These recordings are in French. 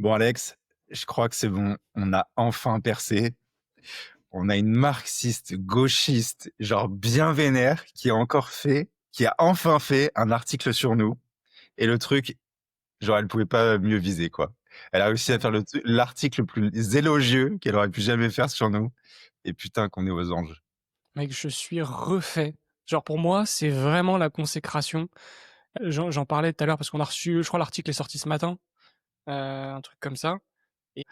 Bon Alex, je crois que c'est bon, on a enfin percé. On a une marxiste gauchiste, genre bien vénère, qui a enfin fait un article sur nous. Et le truc, genre elle pouvait pas mieux viser quoi. Elle a réussi à faire l'article le plus élogieux qu'elle aurait pu jamais faire sur nous. Et putain qu'on est aux anges. Mec, je suis refait. Genre pour moi, c'est vraiment la consécration. J'en parlais tout à l'heure parce qu'on a reçu, je crois l'article est sorti ce matin, un truc comme ça. Et,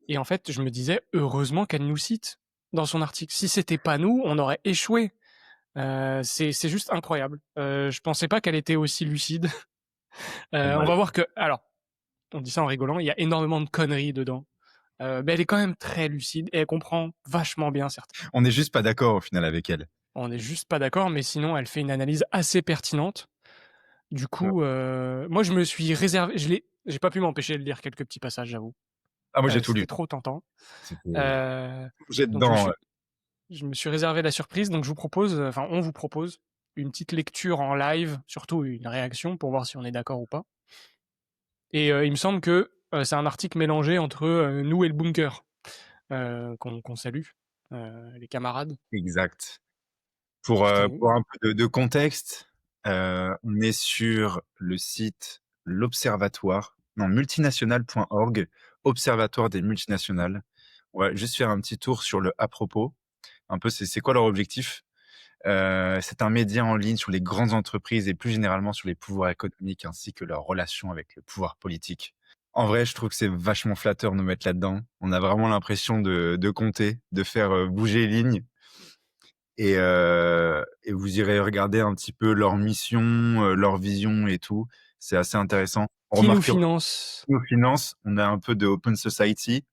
et en fait, je me disais, heureusement qu'elle nous cite dans son article. Si c'était pas nous, on aurait échoué. C'est juste incroyable. Je pensais pas qu'elle était aussi lucide. On Ouais. va voir que, alors, on dit ça en rigolant, il y a énormément de conneries dedans. Mais elle est quand même très lucide et elle comprend vachement bien certaines. On n'est juste pas d'accord au final avec elle. On n'est juste pas d'accord, mais sinon elle fait une analyse assez pertinente. Du Ouais. coup, moi je me suis réservé, j'ai pas pu m'empêcher de lire quelques petits passages, j'avoue. Ah moi j'ai tout C'était lu. trop tentant. C'était Heu, j'ai donc je me dedans. suis je me suis réservé la surprise, donc je vous propose, enfin on vous propose une petite lecture en live, surtout une réaction pour voir si on est d'accord ou pas. Et il me semble que, c'est un article mélangé entre, nous et le bunker, qu'on salue, les camarades. Exact. Putain, Pour un peu de contexte, on est sur le site l'observatoire, non, multinational.org, Observatoire des multinationales. On va juste faire un petit tour sur le à propos. Un peu, c'est quoi leur objectif? C'est un média en ligne sur les grandes entreprises et plus généralement sur les pouvoirs économiques ainsi que leurs relations avec le pouvoir politique. En vrai, je trouve que c'est vachement flatteur de nous mettre là-dedans. On a vraiment l'impression de compter, de faire bouger les lignes. Et vous irez regarder un petit peu leur mission, leur vision et tout. C'est assez intéressant. On qui nous remarquera finance? nos finances, on a un peu de Open Society,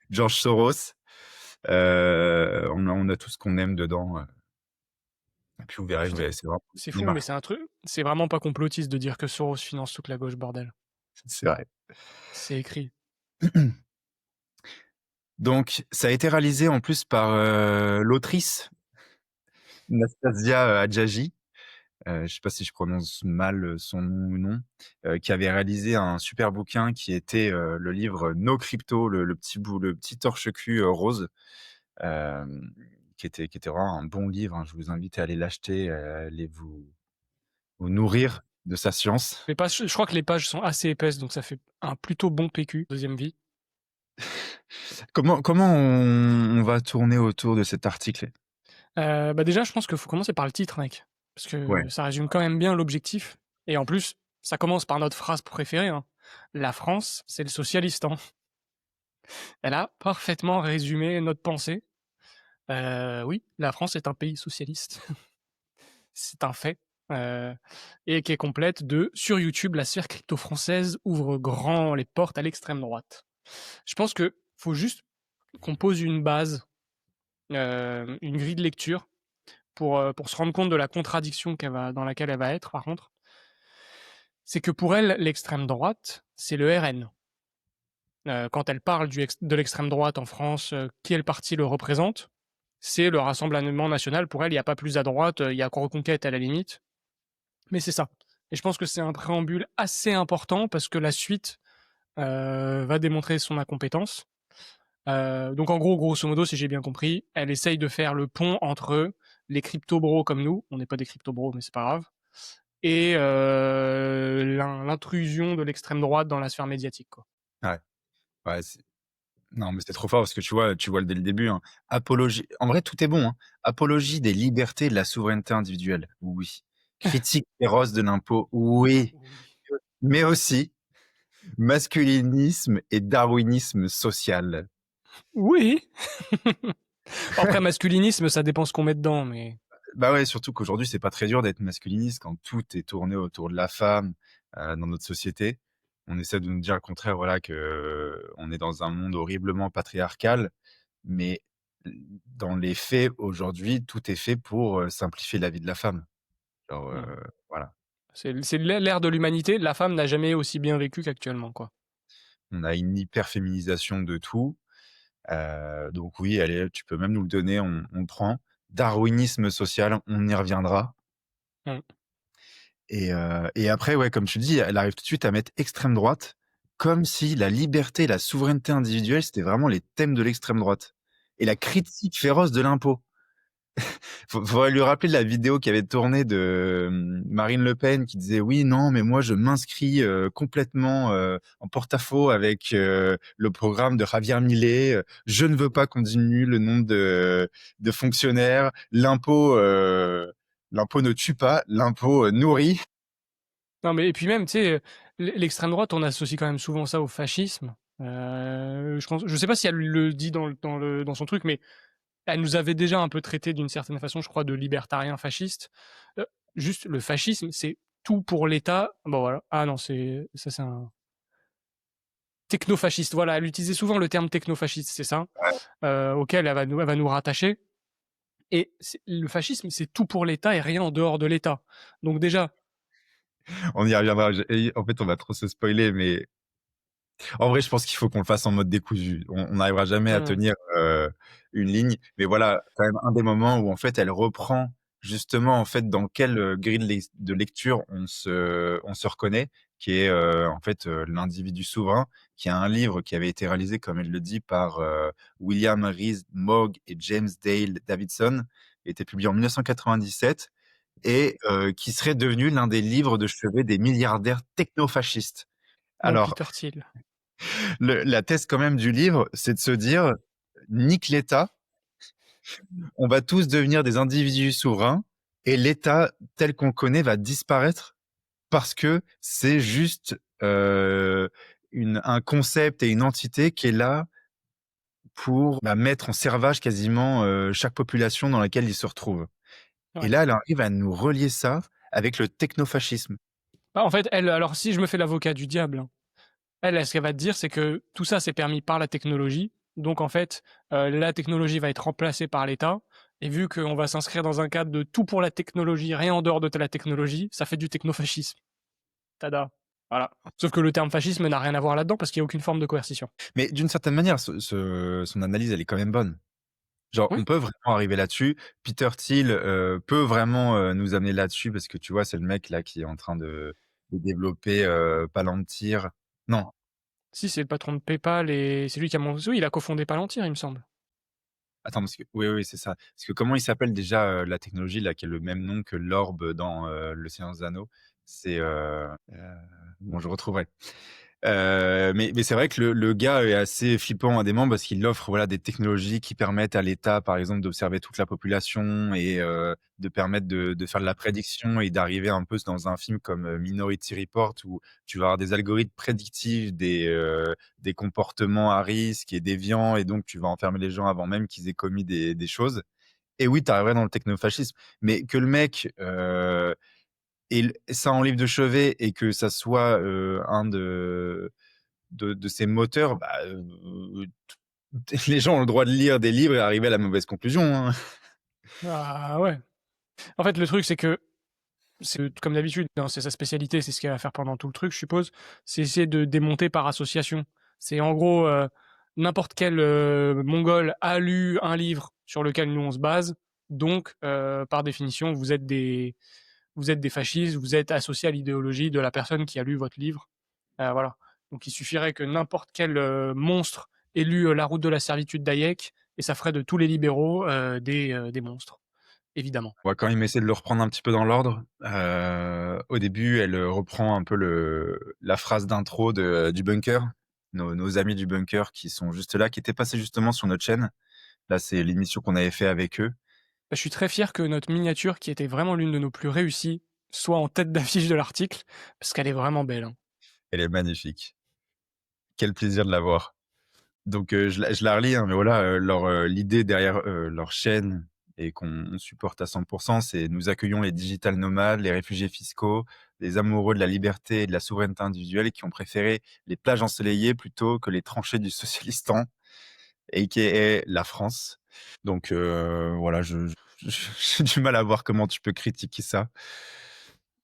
George Soros, on a tout ce qu'on aime dedans, et puis vous verrez, Putain, c'est vraiment c'est des fou, mais marques, c'est vraiment pas complotiste de dire que Soros finance toute la gauche, bordel. c'est vrai. C'est écrit. Donc ça a été réalisé en plus par, l'autrice Nastasia, Adjagi. Je sais pas si je prononce mal son nom ou non, qui avait réalisé un super bouquin qui était le livre No Crypto, le petit torche-cul rose, qui était vraiment un bon livre, hein. Je vous invite à aller l'acheter, aller vous nourrir de sa science. Les pages, je crois que les pages sont assez épaisses, donc ça fait un plutôt bon PQ, deuxième vie. Comment on va tourner autour de cet article? Bah, déjà, je pense qu'il faut commencer par le titre, mec, parce Ouais, que ça résume quand même bien l'objectif et en plus, ça commence par notre phrase préférée, hein: «La France, c'est le socialiste», hein. Elle a parfaitement résumé notre pensée. Oui, la France est un pays socialiste. C'est un fait, heu et qui est complète de: «Sur YouTube, la sphère crypto française ouvre grand les portes à l'extrême droite». Je pense que faut juste qu'on pose une base, une grille de lecture pour se rendre compte de la contradiction qu'elle va dans laquelle elle va être par contre. C'est que pour elle, l'extrême droite, c'est le RN. Quand elle parle de l'extrême droite en France, quel parti le représente? C'est le Rassemblement national. Pour elle, il y a pas plus à droite, il y a Reconquête à la limite, mais c'est ça. Et je pense que c'est un préambule assez important parce que la suite, va démontrer son incompétence. Donc en gros, grosso modo, si j'ai bien compris, elle essaye de faire le pont entre les crypto-bros comme nous, on n'est pas des crypto-bros, mais c'est pas grave, et l'intrusion de l'extrême droite dans la sphère médiatique, quoi. ouais, ouais, non, mais c'est trop fort parce que tu vois dès le début, hein, apologie en vrai, tout est bon, hein. Apologie des libertés et de la souveraineté individuelle, oui. Critique féroce de l'impôt, oui. Oui. Mais aussi masculinisme et darwinisme social. Oui. Après, masculinisme, ça dépend ce qu'on met dedans, mais Bah ouais, surtout qu'aujourd'hui, c'est pas très dur d'être masculiniste quand tout est tourné autour de la femme, dans notre société. On essaie de nous dire le contraire, voilà, qu'on est dans un monde horriblement patriarcal, mais dans les faits, aujourd'hui, tout est fait pour, simplifier la vie de la femme. Genre, mmh, voilà. c'est l'ère de l'humanité. La femme n'a jamais aussi bien vécu qu'actuellement, quoi. On a une hyper féminisation de tout, donc oui, allez, tu peux même nous le donner, on prend. Darwinisme social, on y reviendra. Mmh. Et après, ouais, comme tu dis, elle arrive tout de suite à mettre extrême droite. comme si la liberté et la souveraineté individuelle, c'était vraiment les thèmes de l'extrême droite et la critique féroce de l'impôt. Faudrait lui rappeler la vidéo qui avait tourné de, Marine Le Pen qui disait: «Oui, non, mais moi je m'inscris, complètement, en porte-à-faux avec, le programme de Javier Milei, je ne veux pas qu'on diminue le nombre de fonctionnaires. L'impôt ne tue pas, l'impôt, nourrit». Non, mais et puis même, tu sais, l'extrême droite, on associe quand même souvent ça au fascisme. Je sais pas si elle le dit dans son truc, mais elle nous avait déjà un peu traités d'une certaine façon, je crois, de libertariens fascistes. Juste le fascisme, c'est tout pour l'État. Bon voilà. Ah non, c'est un technofasciste. Voilà, elle utilisait souvent le terme technofasciste, c'est ça, auquel elle va nous rattacher. Et le fascisme, c'est tout pour l'État et rien en dehors de l'État. Donc déjà, On y reviendra. En fait, on va trop se spoiler, mais en vrai, je pense qu'il faut qu'on le fasse en mode décousu. On n'arrivera jamais à mmh, tenir une ligne. Mais voilà, quand même un des moments où en fait elle reprend justement en fait dans quelle grille de lecture on se reconnaît, qui est en fait l'individu souverain, qui a un livre qui avait été réalisé, comme elle le dit, par William Rhys Mogg et James Dale Davidson, qui a été publié en 1997 et qui serait devenu l'un des livres de chevet des milliardaires technofascistes. mon Alors, Peter Thiel. la thèse quand même du livre, c'est de se dire: «Nique l'État, on va tous devenir des individus souverains et l'État tel qu'on le connaît va disparaître parce que c'est juste, une un concept et une entité qui est là pour, bah, mettre en servage quasiment, chaque population dans laquelle il se retrouve». Et Ouais. là, elle arrive à nous relier ça avec le technofascisme. Bah, en fait, elle, alors si je me fais l'avocat du diable, hein, ce qu'elle va te dire, c'est que tout ça, c'est permis par la technologie. Donc en fait, la technologie va être remplacée par l'État et vu qu'on va s'inscrire dans un cadre de tout pour la technologie, rien en dehors de la technologie, ça fait du technofascisme. Tada! Voilà. Sauf que le terme fascisme n'a rien à voir là-dedans parce qu'il y a aucune forme de coercition. Mais d'une certaine manière, son analyse, elle est quand même bonne. Genre, Oui, on peut vraiment arriver là-dessus. Peter Thiel, peut vraiment, nous amener là-dessus parce que tu vois, c'est le mec là qui est en train de développer, Palantir. Non, si c'est le patron de PayPal et c'est lui qui a mon oui, il a cofondé Palantir, il me semble. attends parce que oui, oui, c'est ça. Parce que comment il s'appelle déjà, la technologie là qui a le même nom que l'orbe dans, Le Seigneur des Anneaux? C'est, bon, je retrouverai. Mais c'est vrai que le gars est assez flippant à des moments parce qu'il offre, voilà, des technologies qui permettent à l'État, par exemple, d'observer toute la population et de permettre de faire de la prédiction et d'arriver un peu dans un film comme, Minority Report où tu vas avoir des algorithmes prédictifs des comportements à risque et déviants et donc tu vas enfermer les gens avant même qu'ils aient commis des choses. Et oui, tu arriverais dans le technofascisme, mais que le mec, ait l ça en livre de chevet et que ça soit, un de ces moteurs, bah, les gens ont le droit de lire des livres et arriver à la mauvaise conclusion, hein. Ah ouais. En fait, le truc, c'est que c'est comme d'habitude, hein, c'est sa spécialité, c'est ce qu'elle va faire pendant tout le truc, je suppose. C'est essayer de démonter par association. C'est en gros, n'importe quel mongol a lu un livre sur lequel nous on se base, donc par définition, vous êtes des fascistes, vous êtes associés à l'idéologie de la personne qui a lu votre livre. Voilà. Donc il suffirait que n'importe quel monstre ait lu La route de la servitude d'Hayek, et ça ferait de tous les libéraux des monstres, évidemment. On va quand même essayer de le reprendre un petit peu dans l'ordre. Au début, elle, reprend un peu la phrase d'intro du bunker. Nos amis du bunker qui sont juste là, qui étaient passés justement sur notre chaîne. Là, c'est l'émission qu'on avait fait avec eux. Je suis très fier que notre miniature, qui était vraiment l'une de nos plus réussies, soit en tête d'affiche de l'article, parce qu'elle est vraiment belle, hein. Elle est magnifique. Quel plaisir de la voir. Donc je la relis, hein, mais voilà, l'idée derrière, leur chaîne et qu'on supporte à 100 c'est: «Nous accueillons les digital nomades, les réfugiés fiscaux, les amoureux de la liberté et de la souveraineté individuelle qui ont préféré les plages ensoleillées plutôt que les tranchées du Socialistan, a.k.a. la France». Donc voilà, j'ai du mal à voir comment tu peux critiquer ça.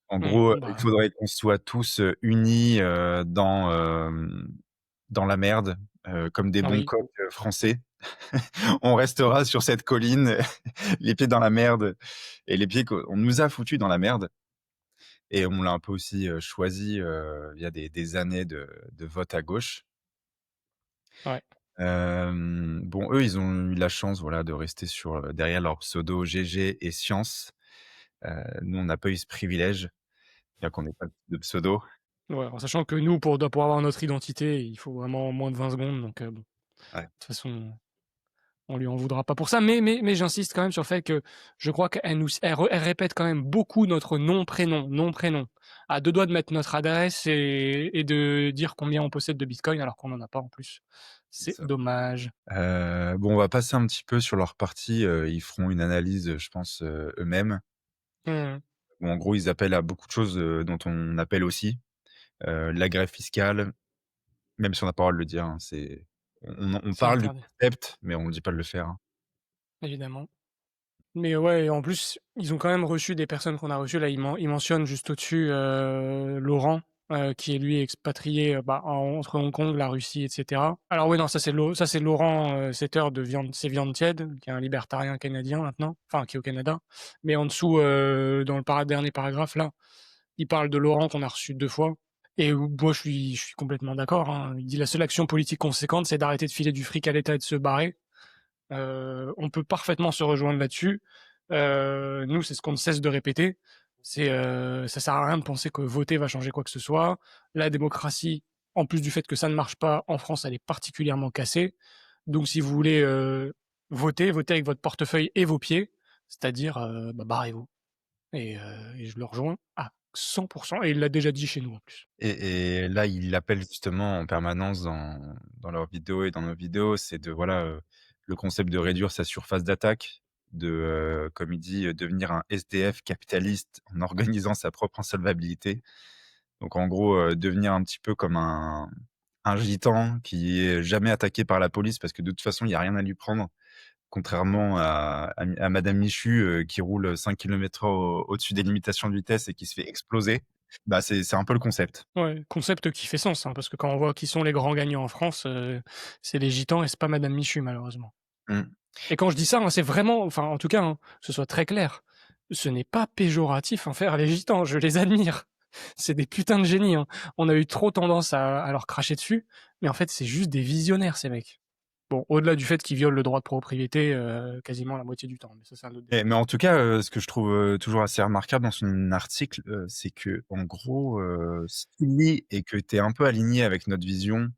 En gros, il Bah, faudrait qu'on soit tous, unis, dans la merde, comme des bons oui. coqs, français. On restera sur cette colline, les pieds dans la merde et les pieds qu'on nous a foutus dans la merde et on l'a un peu aussi, choisi, via des années de vote à gauche. Ouais. Bon, eux, ils ont eu la chance, voilà, de rester sur, derrière leur pseudo GG et Science. Nous, on n'a pas eu ce privilège, c'est-à-dire qu'on n'est pas de pseudo. Ouais, en sachant que nous, pour avoir notre identité, il faut vraiment moins de 20 secondes, donc bon, de Ouais, toute façon, on lui en voudra pas pour ça. Mais j'insiste quand même sur le fait que je crois qu'elle répète quand même beaucoup notre nom, prénom, nom, prénom. À 2 doigts de mettre notre adresse et de dire combien on possède de bitcoin alors qu'on en a pas en plus. c'est C'est ça. dommage. Bon, on va passer un petit peu sur leur partie, ils feront une analyse, je pense, eux-mêmes. Mmh. Bon, en gros, ils appellent à beaucoup de choses, dont on appelle aussi, la grève fiscale, même si on n'a pas le droit de le dire, hein, on C'est parle du interdit, concept, mais on ne dit pas de le faire, hein. évidemment. Mais ouais, en plus, ils ont quand même reçu des personnes qu'on a reçues. Là, ils mentionnent juste au-dessus, Laurent, qui est lui expatrié, bah, entre Hong Kong, la Russie et cetera. Alors oui, non, ça c'est Laurent, Setter de C'est Viande Tiède, qui est un libertarien canadien maintenant, enfin qui est au Canada. Mais en dessous, dans le dernier paragraphe là, il parle de Laurent qu'on a reçu 2 fois et moi je suis complètement d'accord, hein. Il dit: «La seule action politique conséquente, c'est d'arrêter de filer du fric à l'État et de se barrer». On peut parfaitement se rejoindre là-dessus. Nous, c'est ce qu'on ne cesse de répéter. Ça sert à rien de penser que voter va changer quoi que ce soit. La démocratie, en plus du fait que ça ne marche pas en France, elle est particulièrement cassée. Donc, si vous voulez votez avec votre portefeuille et vos pieds, c'est-à-dire, bah, barrez-vous. Et je le rejoins à 100%. Et il l'a déjà dit chez nous en plus. Et là, ils l'appellent justement en permanence dans leurs vidéos et dans nos vidéos, c'est de voilà, le concept de réduire sa surface d'attaque, de, comme il dit, devenir un SDF capitaliste en organisant sa propre insolvabilité. Donc en gros, devenir un petit peu comme un gitan qui est jamais attaqué par la police parce que de toute façon, il y a rien à lui prendre. Contrairement à madame Michu, qui roule 5 kilomètres/h au-dessus des limitations de vitesse et qui se fait exploser. Bah, c'est un peu le concept. Ouais, concept qui fait sens, hein, parce que quand on voit qui sont les grands gagnants en France, c'est les gitans et c'est pas madame Michu malheureusement. Mmh. Et quand je dis ça, hein, c'est vraiment, enfin, en tout cas, hein, que ce soit très clair, ce n'est pas péjoratif envers les gitans, je les admire. C'est des putains de génies, hein. On a eu trop tendance à leur cracher dessus, mais en fait, c'est juste des visionnaires, ces mecs. Bon, au-delà du fait qu'ils violent le droit de propriété, quasiment la moitié du temps, mais ça, c'est un autre débat. Mais en tout cas, ce que je trouve, toujours assez remarquable dans son article, c'est qu'en gros, si tu lis et que tu es un peu aligné avec notre vision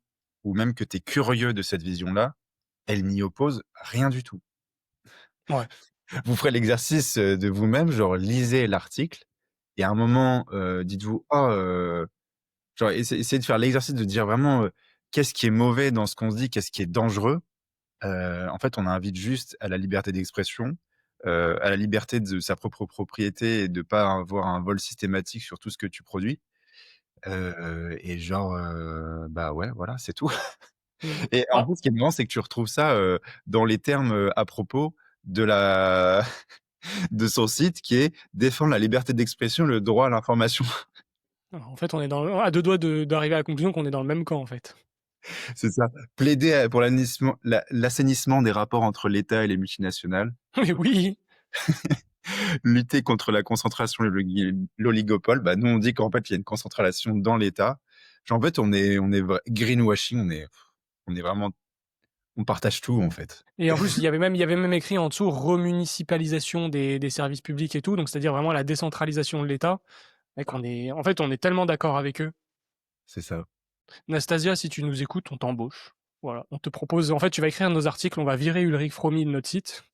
ou même que tu es curieux de cette vision-là, elle n'y oppose rien du tout. Ouais, Vous ferez l'exercice, de vous-même, genre lisez l'article et à un moment, dites-vous: «Oh, genre essayez de faire l'exercice de dire vraiment, qu'est-ce qui est mauvais dans ce qu'on se dit? Qu'est-ce qui est dangereux?» En fait, on invite juste à la liberté d'expression, à la liberté de sa propre propriété et de pas avoir un vol systématique sur tout ce que tu produis, et genre, bah, ouais, voilà, c'est tout. mmh. Et en Ah, plus, ce qui est marrant, c'est que tu retrouves ça, dans les termes, à propos de la de son site qui est: «Défendre la liberté d'expression, le droit à l'information». en fait, on est à 2 doigts d'arriver à la conclusion qu'on est dans le même camp, en fait. C'est ça. Plaider, pour l'assainissement des rapports entre l'État et les multinationales. Mais oui! Lutter contre la concentration et l'oligopole, bah, nous, on dit qu'en fait, il y a une concentration dans l'État. Genre, en fait, on est greenwashing, on est vraiment on partage tout, en fait. Et en plus, il y avait même écrit en dessous remunicipalisation des services publics et tout, donc c'est-à-dire vraiment la décentralisation de l'État. Mec, on est tellement d'accord avec eux. C'est ça. Nastasia, si tu nous écoutes, on t'embauche. Voilà, on te propose, en fait, tu vas écrire nos articles, on va virer Ulrich Fromy de notre site,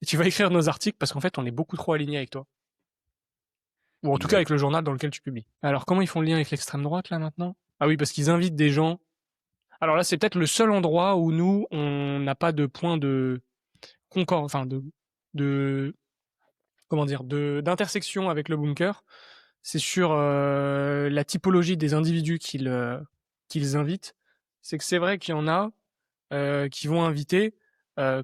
et tu vas écrire nos articles parce qu'en fait, on est beaucoup trop alignés avec toi. Ou en tout cas avec Exact. le journal dans lequel tu publies. Alors, comment ils font le lien avec l'extrême droite, là, maintenant? Ah oui, parce qu'ils invitent des gens. Alors là, c'est peut-être le seul endroit où nous, on n'a pas de point de concord, enfin, de comment dire, d'intersection avec le bunker, c'est sur la typologie des individus qu'ils invitent. C'est que c'est vrai qu'il y en a qui vont inviter, euh,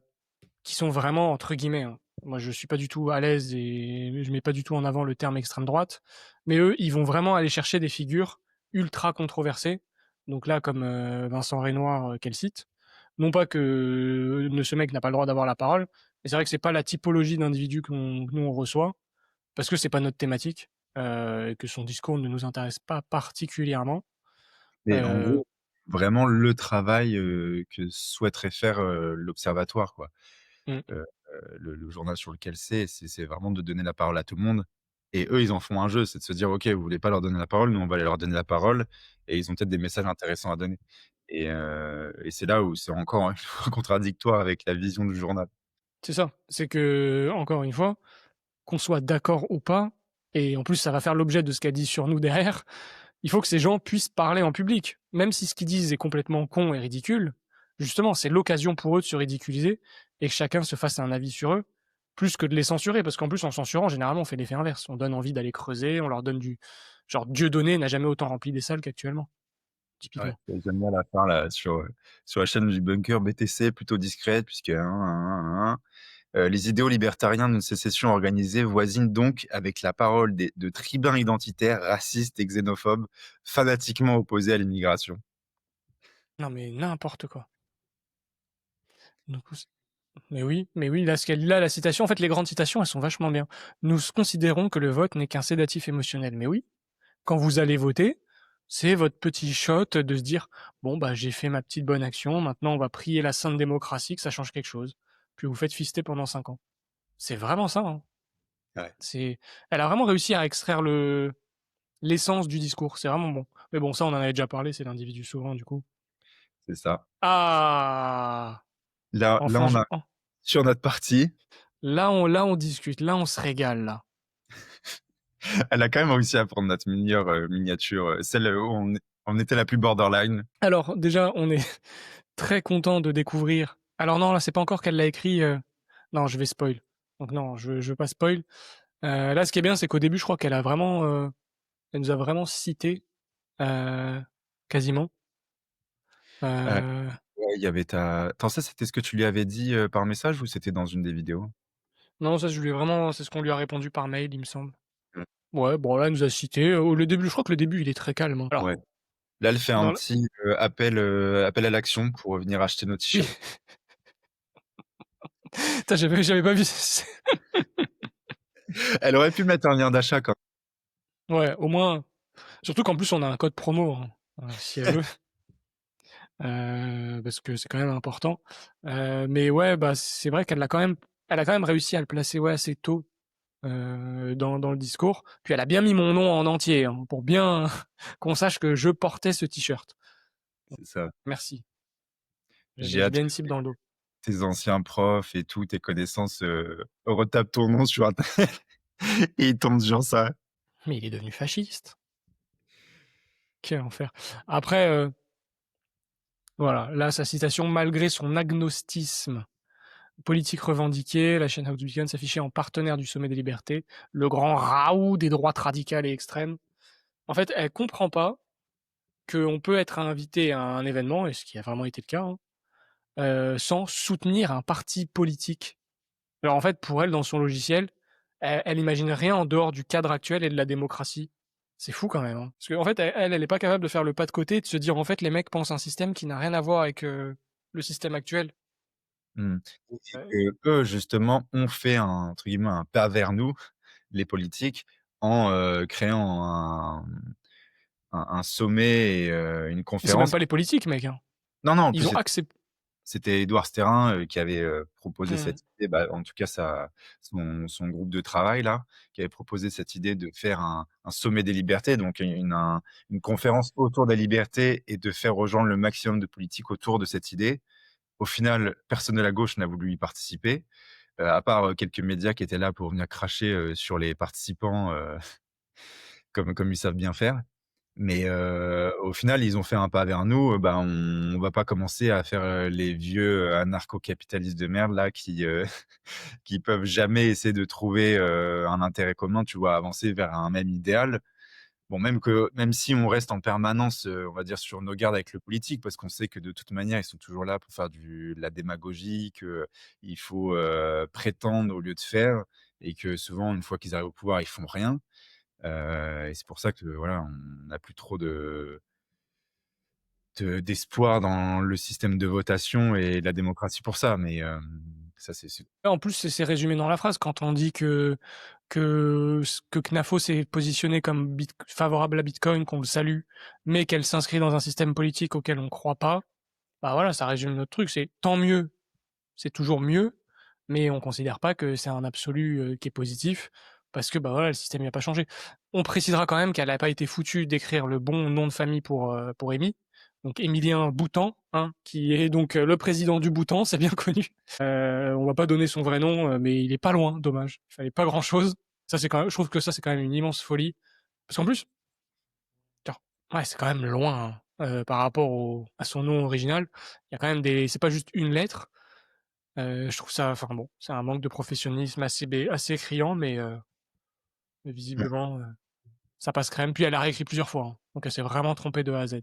qui sont vraiment entre guillemets, hein. Moi, je suis pas du tout à l'aise et je mets pas du tout en avant le terme extrême droite, mais eux, ils vont vraiment aller chercher des figures ultra controversées. Donc là, comme Vincent Renoir qu'elle cite, non pas que ce mec n'a pas le droit d'avoir la parole, mais c'est vrai que c'est pas la typologie d'individus que nous on reçoit parce que c'est pas notre thématique. et que son discours ne nous intéresse pas particulièrement. Mais en Heu, gros, vraiment le travail, que souhaiterait faire, l'Observatoire, quoi. mmh, Le journal sur lequel c'est vraiment de donner la parole à tout le monde et eux, ils en font un jeu. C'est de se dire: «OK, vous voulez pas leur donner la parole, nous, on va aller leur donner la parole» et ils ont peut-être des messages intéressants à donner et c'est là où c'est encore une fois contradictoire avec la vision du journal. c'est ça. C'est que encore une fois, qu'on soit d'accord ou pas, et en plus ça va faire l'objet de ce qu'a dit sur nous derrière, il faut que ces gens puissent parler en public. Même si ce qu'ils disent est complètement con et ridicule, justement, c'est l'occasion pour eux de se ridiculiser et que chacun se fasse un avis sur eux, plus que de les censurer. Parce qu'en plus, en censurant, généralement, on fait l'effet inverse. On donne envie d'aller creuser, on leur donne du genre Dieudonné n'a jamais autant rempli des salles qu'actuellement, Ouais, typiquement. j'aime bien la fin là sur la chaîne du bunker BTC plutôt discrète puisque les idéaux libertariens d'une sécession organisée voisinent donc avec la parole de tribuns identitaires, racistes et xénophobes, fanatiquement opposés à l'immigration. Non mais n'importe quoi. Du coup, mais oui, là, là, la citation, en fait, les grandes citations, elles sont vachement bien. «Nous considérons que le vote n'est qu'un sédatif émotionnel». Mais oui, quand vous allez voter, c'est votre petit shot de se dire: «Bon, bah, j'ai fait ma petite bonne action, maintenant on va prier la sainte démocratie que ça change quelque chose». Puis vous faites fister pendant 5 ans. C'est vraiment ça, hein. Ouais, C'est Elle a vraiment réussi à extraire l'essence du discours, c'est vraiment bon. Mais bon, ça, on en avait déjà parlé, c'est l'individu souverain, du coup. c'est ça. Ah! Là, Enfin, on a sur notre partie, là, on discute, là, on se régale, là. elle a quand même réussi à prendre notre meilleure, miniature, celle où on était la plus borderline. Alors déjà, on est très content de découvrir, alors non, là, c'est pas encore qu'elle l'a écrit, non, je vais spoil. Donc non, je veux pas spoil. Là, ce qui est bien, c'est qu'au début, je crois qu'elle a vraiment, elle nous a vraiment cité, heu, quasiment. Heu, Heu, ouais, il y avait ta attends, ça, c'était ce que tu lui avais dit, par message ou c'était dans une des vidéos? non, ça, je lui ai vraiment c'est ce qu'on lui a répondu par mail, il me semble. Mmh. Ouais, bon, là, elle nous a cité, le début, je crois que le début, il est très calme, hein. Alors, Ouais. Là, elle fait un dans le petit, appel à l'action pour venir acheter nos oui, t-shirts. putain, j'avais pas vu c Elle aurait pu mettre un lien d'achat quand ouais, au moins, surtout qu'en plus, on a un code promo, hein, si elle veut. Parce que c'est quand même important. Mais ouais, bah, c'est vrai elle a quand même réussi à le placer, ouais, assez tôt, dans le discours. Puis elle a bien mis mon nom en entier, hein, pour bien qu'on sache que je portais ce t-shirt. c'est ça. Merci. J'ai J'ai hâte bien que une cible dans le dos. tes anciens profs et tout, tes connaissances, retapent ton nom sur internet et ils tombent sur ça. Mais il est devenu fasciste. Quel enfer. Après, voilà, là, sa citation: «Malgré son agnostisme politique revendiqué, la chaîne House Beacon s'affichait en partenaire du sommet des libertés, le grand Raoult des droites radicales et extrêmes». En fait, elle comprend pas qu'on peut être invité à un événement, et ce qui a vraiment été le cas, hein, sans soutenir un parti politique. Alors en fait, pour elle, dans son logiciel, elle imagine rien en dehors du cadre actuel et de la démocratie. C'est fou quand même, hein. Parce qu'en fait, elle est pas capable de faire le pas de côté et de se dire: «En fait, les mecs pensent un système qui n'a rien à voir avec, le système actuel». Mmh et Heu, qu'eux, justement, ont fait un entre guillemets «un pas vers nous», les politiques, en, créant un sommet et une c'est même conférence. pas les politiques, mec, hein. Non, non, en Ils plus, ont accepté. c'était Édouard Stérin, qui avait, proposé Mmh. cette idée, bah, en tout cas son groupe de travail là, qui avait proposé cette idée de faire un sommet des libertés, donc une conférence autour des libertés et de faire rejoindre le maximum de politiques autour de cette idée. Au final, personne de la gauche n'a voulu y participer, à part, quelques médias qui étaient là pour venir cracher, sur les participants, comme ils savent bien faire. Mais au final, ils ont fait un pas vers nous, bah, on va pas commencer à faire, les vieux, anarcho-capitalistes de merde là qui peuvent jamais essayer de trouver, un intérêt commun, tu vois? Avancer vers un même idéal. Bon, même si on reste en permanence, on va dire sur nos gardes avec le politique, parce qu'on sait que de toute manière, ils sont toujours là pour faire de la démagogie, qu'il faut, prétendre au lieu de faire et que souvent, une fois qu'ils arrivent au pouvoir, ils font rien. Et c'est pour ça que, voilà, on n'a plus trop d'espoir dans le système de votation et la démocratie pour ça, mais ça, c'est En plus, c'est résumé dans la phrase quand on dit que que CNAFO s'est positionné comme favorable à Bitcoin, qu'on le salue, mais qu'elle s'inscrit dans un système politique auquel on croit pas, bah voilà, ça résume notre truc. C'est tant mieux, c'est toujours mieux, mais on considère pas que c'est un absolu qui est positif parce que bah voilà, le système n'a pas changé. On précisera quand même qu'elle n'a pas été foutue d'écrire le bon nom de famille pour Amy. Donc Émilien Boutan, hein, qui est donc le président du Bhoutan, c'est bien connu. On va pas donner son vrai nom, mais il est pas loin, dommage. Il fallait pas grand chose. Ça c'est quand même, je trouve que ça c'est quand même une immense folie. Parce qu'en plus, genre, ouais, c'est quand même loin hein, par rapport à son nom original. Il y a quand même c'est pas juste une lettre. Je trouve ça, enfin bon, c'est un manque de professionnalisme assez criant, mais Mmh. visiblement, ça passe crème. Puis elle a réécrit plusieurs fois, hein, donc elle s'est vraiment trompée de A à Z.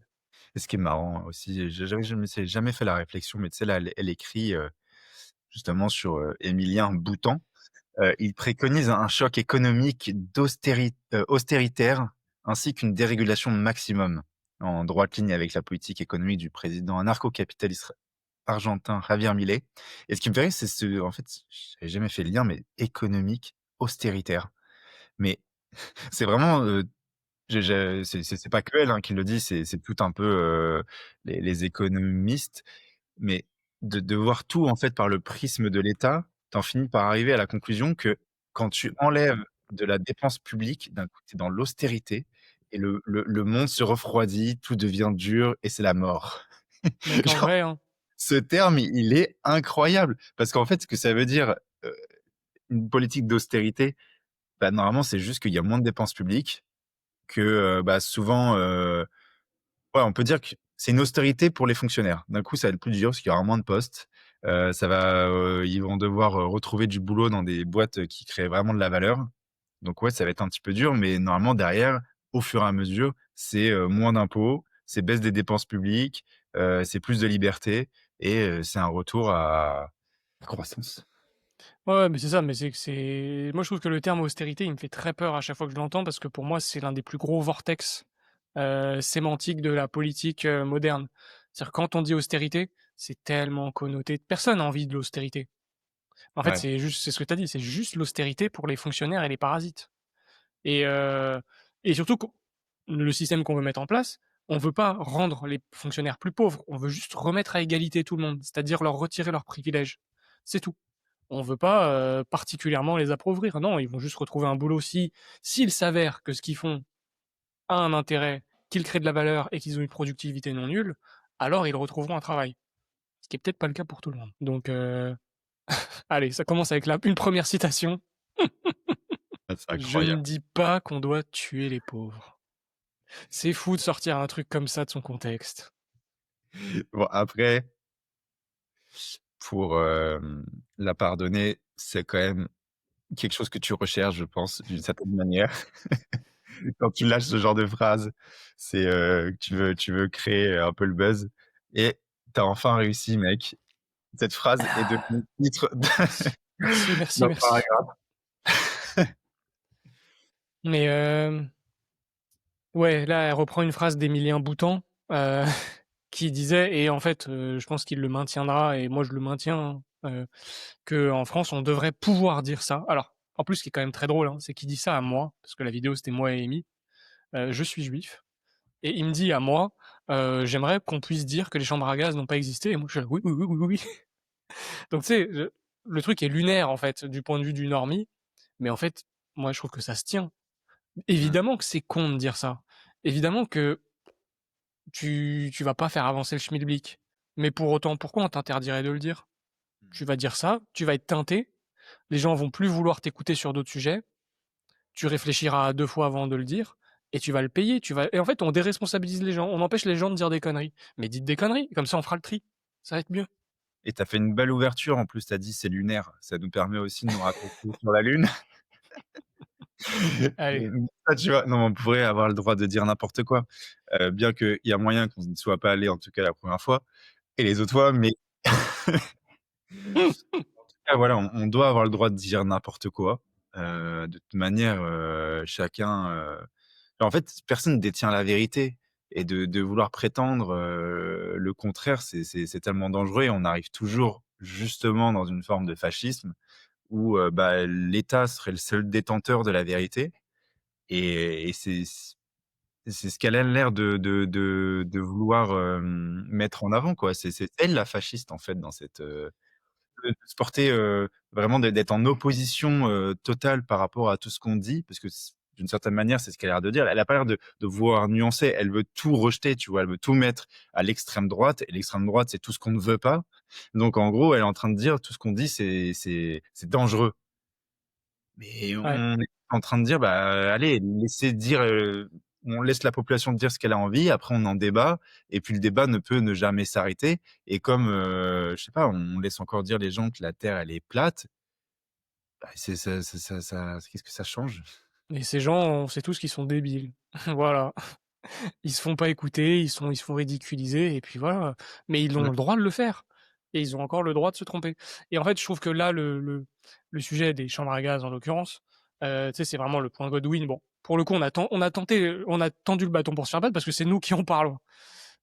Et ce qui est marrant aussi, je me suis jamais fait la réflexion, mais tu sais, là, elle écrit, justement sur, Émilien Boutan. Il préconise un choc économique austéritaire, ainsi qu'une dérégulation maximum, en droite ligne avec la politique économique du président anarcho-capitaliste argentin Javier Milei. Et ce qui me fait rire, c'est en fait, j'avais jamais fait le lien, mais économique, austéritaire. Mais c'est vraiment, c'est pas que elle, hein, qui le dit, c'est tout un peu, les économistes. Mais de voir tout, en fait, par le prisme de l'État, tu en finis par arriver à la conclusion que quand tu enlèves de la dépense publique, d'un coup, tu es dans l'austérité et le monde se refroidit, tout devient dur et c'est la mort. Mais qu'en Genre, vrai, hein, ce terme, il est incroyable parce qu'en fait, ce que ça veut dire, heu, une politique d'austérité, bah, normalement, c'est juste qu'il y a moins de dépenses publiques, que, bah, souvent, ouais, on peut dire que c'est une austérité pour les fonctionnaires. D'un coup, ça va être plus dur parce qu'il y aura moins de postes. Ils vont devoir, retrouver du boulot dans des boîtes, qui créent vraiment de la valeur. Donc ouais, ça va être un petit peu dur, mais normalement derrière, au fur et à mesure, c'est, moins d'impôts, c'est baisse des dépenses publiques, c'est plus de liberté et c'est un retour à la croissance. ouais, ouais, mais c'est ça, mais moi je trouve que le terme austérité, il me fait très peur à chaque fois que je l'entends parce que pour moi, c'est l'un des plus gros vortex, sémantiques de la politique, moderne. C'est-à-dire quand on dit austérité, c'est tellement connoté. Personne n'a envie de l'austérité. En fait, Ouais, c'est ce que tu as dit, c'est juste l'austérité pour les fonctionnaires et les parasites. Et, heu et surtout le système qu'on veut mettre en place, on veut pas rendre les fonctionnaires plus pauvres, on veut juste remettre à égalité tout le monde, c'est-à-dire leur retirer leurs privilèges. C'est tout. On veut pas, particulièrement les appauvrir. Non, ils vont juste retrouver un boulot s'il s'avère que ce qu'ils font a un intérêt, qu'ils créent de la valeur et qu'ils ont une productivité non nulle, alors ils retrouveront un travail. Ce qui est peut-être pas le cas pour tout le monde. Donc allez, ça commence avec la une première citation. c'est Je ne incroyable. dis pas qu'on doit tuer les pauvres. C'est fou de sortir un truc comme ça de son contexte. Bon après, pour, la pardonner, c'est quand même quelque chose que tu recherches, je pense, d'une certaine manière. Quand tu lâches ce genre de phrase, c'est, que tu veux créer un peu le buzz et tu as enfin réussi mec. Cette phrase est devenue le titre Merci. Merci, merci, d'un merci. paragraphe. Mais ouais, là, elle reprend une phrase d'Émilien Boutan, heu, qui disait et en fait, je pense qu'il le maintiendra et moi je le maintiens, hein, qu'en France, on devrait pouvoir dire ça. Alors, en plus, ce qui est quand même très drôle, hein, c'est qu'il dit ça à moi, parce que la vidéo, c'était moi et Amy. Je suis juif et il me dit à moi, «J'aimerais qu'on puisse dire que les chambres à gaz n'ont pas existé» et moi je suis là: «Oui, oui, oui, oui, oui, oui». Donc tu sais, le truc est lunaire, en fait, du point de vue du normie, mais en fait, moi, je trouve que ça se tient. Mmh, Évidemment que c'est con de dire ça. Évidemment que tu vas pas faire avancer le schmilblick. Mais pour autant, pourquoi on t'interdirait de le dire? Tu vas dire ça, tu vas être teinté, les gens vont plus vouloir t'écouter sur d'autres sujets, tu réfléchiras à 2 fois avant de le dire et tu vas le payer, et en fait, on déresponsabilise les gens, on empêche les gens de dire des conneries. Mais dites des conneries, comme ça on fera le tri, ça va être mieux. et tu as fait une belle ouverture en plus, tu as dit: «C'est lunaire». Ça nous permet aussi de nous raccrocher sur la lune. Allez. Ça, tu vois? Non, mais on pourrait avoir le droit de dire n'importe quoi, bien qu'il y a moyen qu'on n'y soit pas allé, en tout cas la première fois et les autres fois, mais ah voilà, on doit avoir le droit de dire n'importe quoi. De toute manière, chacun, en fait, personne ne détient la vérité et de vouloir prétendre, le contraire, c'est tellement dangereux et on arrive toujours justement dans une forme de fascisme où, bah, l'État serait le seul détenteur de la vérité et c'est ce qu'elle a l'air de vouloir, mettre en avant, quoi. C'est elle la fasciste, en fait, dans cette, de se porter, vraiment d'être en opposition, totale par rapport à tout ce qu'on dit, parce que d'une certaine manière, c'est ce qu'elle a l'air de dire. Elle a pas l'air de vouloir nuancer, elle veut tout rejeter, tu vois? Elle veut tout mettre à l'extrême droite et l'extrême droite, c'est tout ce qu'on ne veut pas. Donc en gros, elle est en train de dire: «Tout ce qu'on dit, c'est dangereux». Mais Ouais. on est en train de dire: «Bah, allez, laissez dire, on laisse la population dire ce qu'elle a envie, après on en débat et puis le débat ne peut ne jamais s'arrêter» et comme, je sais pas, on laisse encore dire les gens que la terre, elle est plate, bah, c'est ça qu'est-ce que ça change? Et ces gens, on sait tous qu'ils sont débiles. Voilà. Ils se font pas écouter, ils se font ridiculiser et puis voilà. Mais ils ont Ouais, le droit de le faire et ils ont encore le droit de se tromper et en fait, je trouve que là, le sujet des chambres à gaz, en l'occurrence, tu sais, c'est vraiment le point Godwin. Bon, pour le coup, on a tendu le bâton pour se faire battre parce que c'est nous qui en parlons.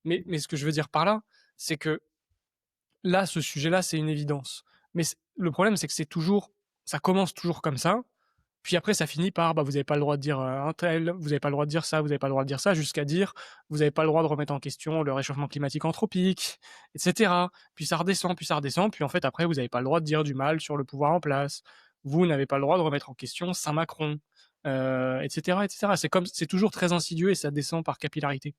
Mais ce que je veux dire par là, c'est que là, ce sujet-là, c'est une évidence. Mais le problème, c'est que ça commence toujours comme ça puis après, ça finit par, bah, vous avez pas le droit de dire, un tel, vous avez pas le droit de dire ça, vous avez pas le droit de dire ça, jusqu'à dire, vous avez pas le droit de remettre en question le réchauffement climatique anthropique, et cetera. Puis ça redescend, puis en fait, après, vous avez pas le droit de dire du mal sur le pouvoir en place. Vous n'avez pas le droit de remettre en question Saint Macron, et cetera, et cetera. C'est toujours très insidieux et ça descend par capillarité.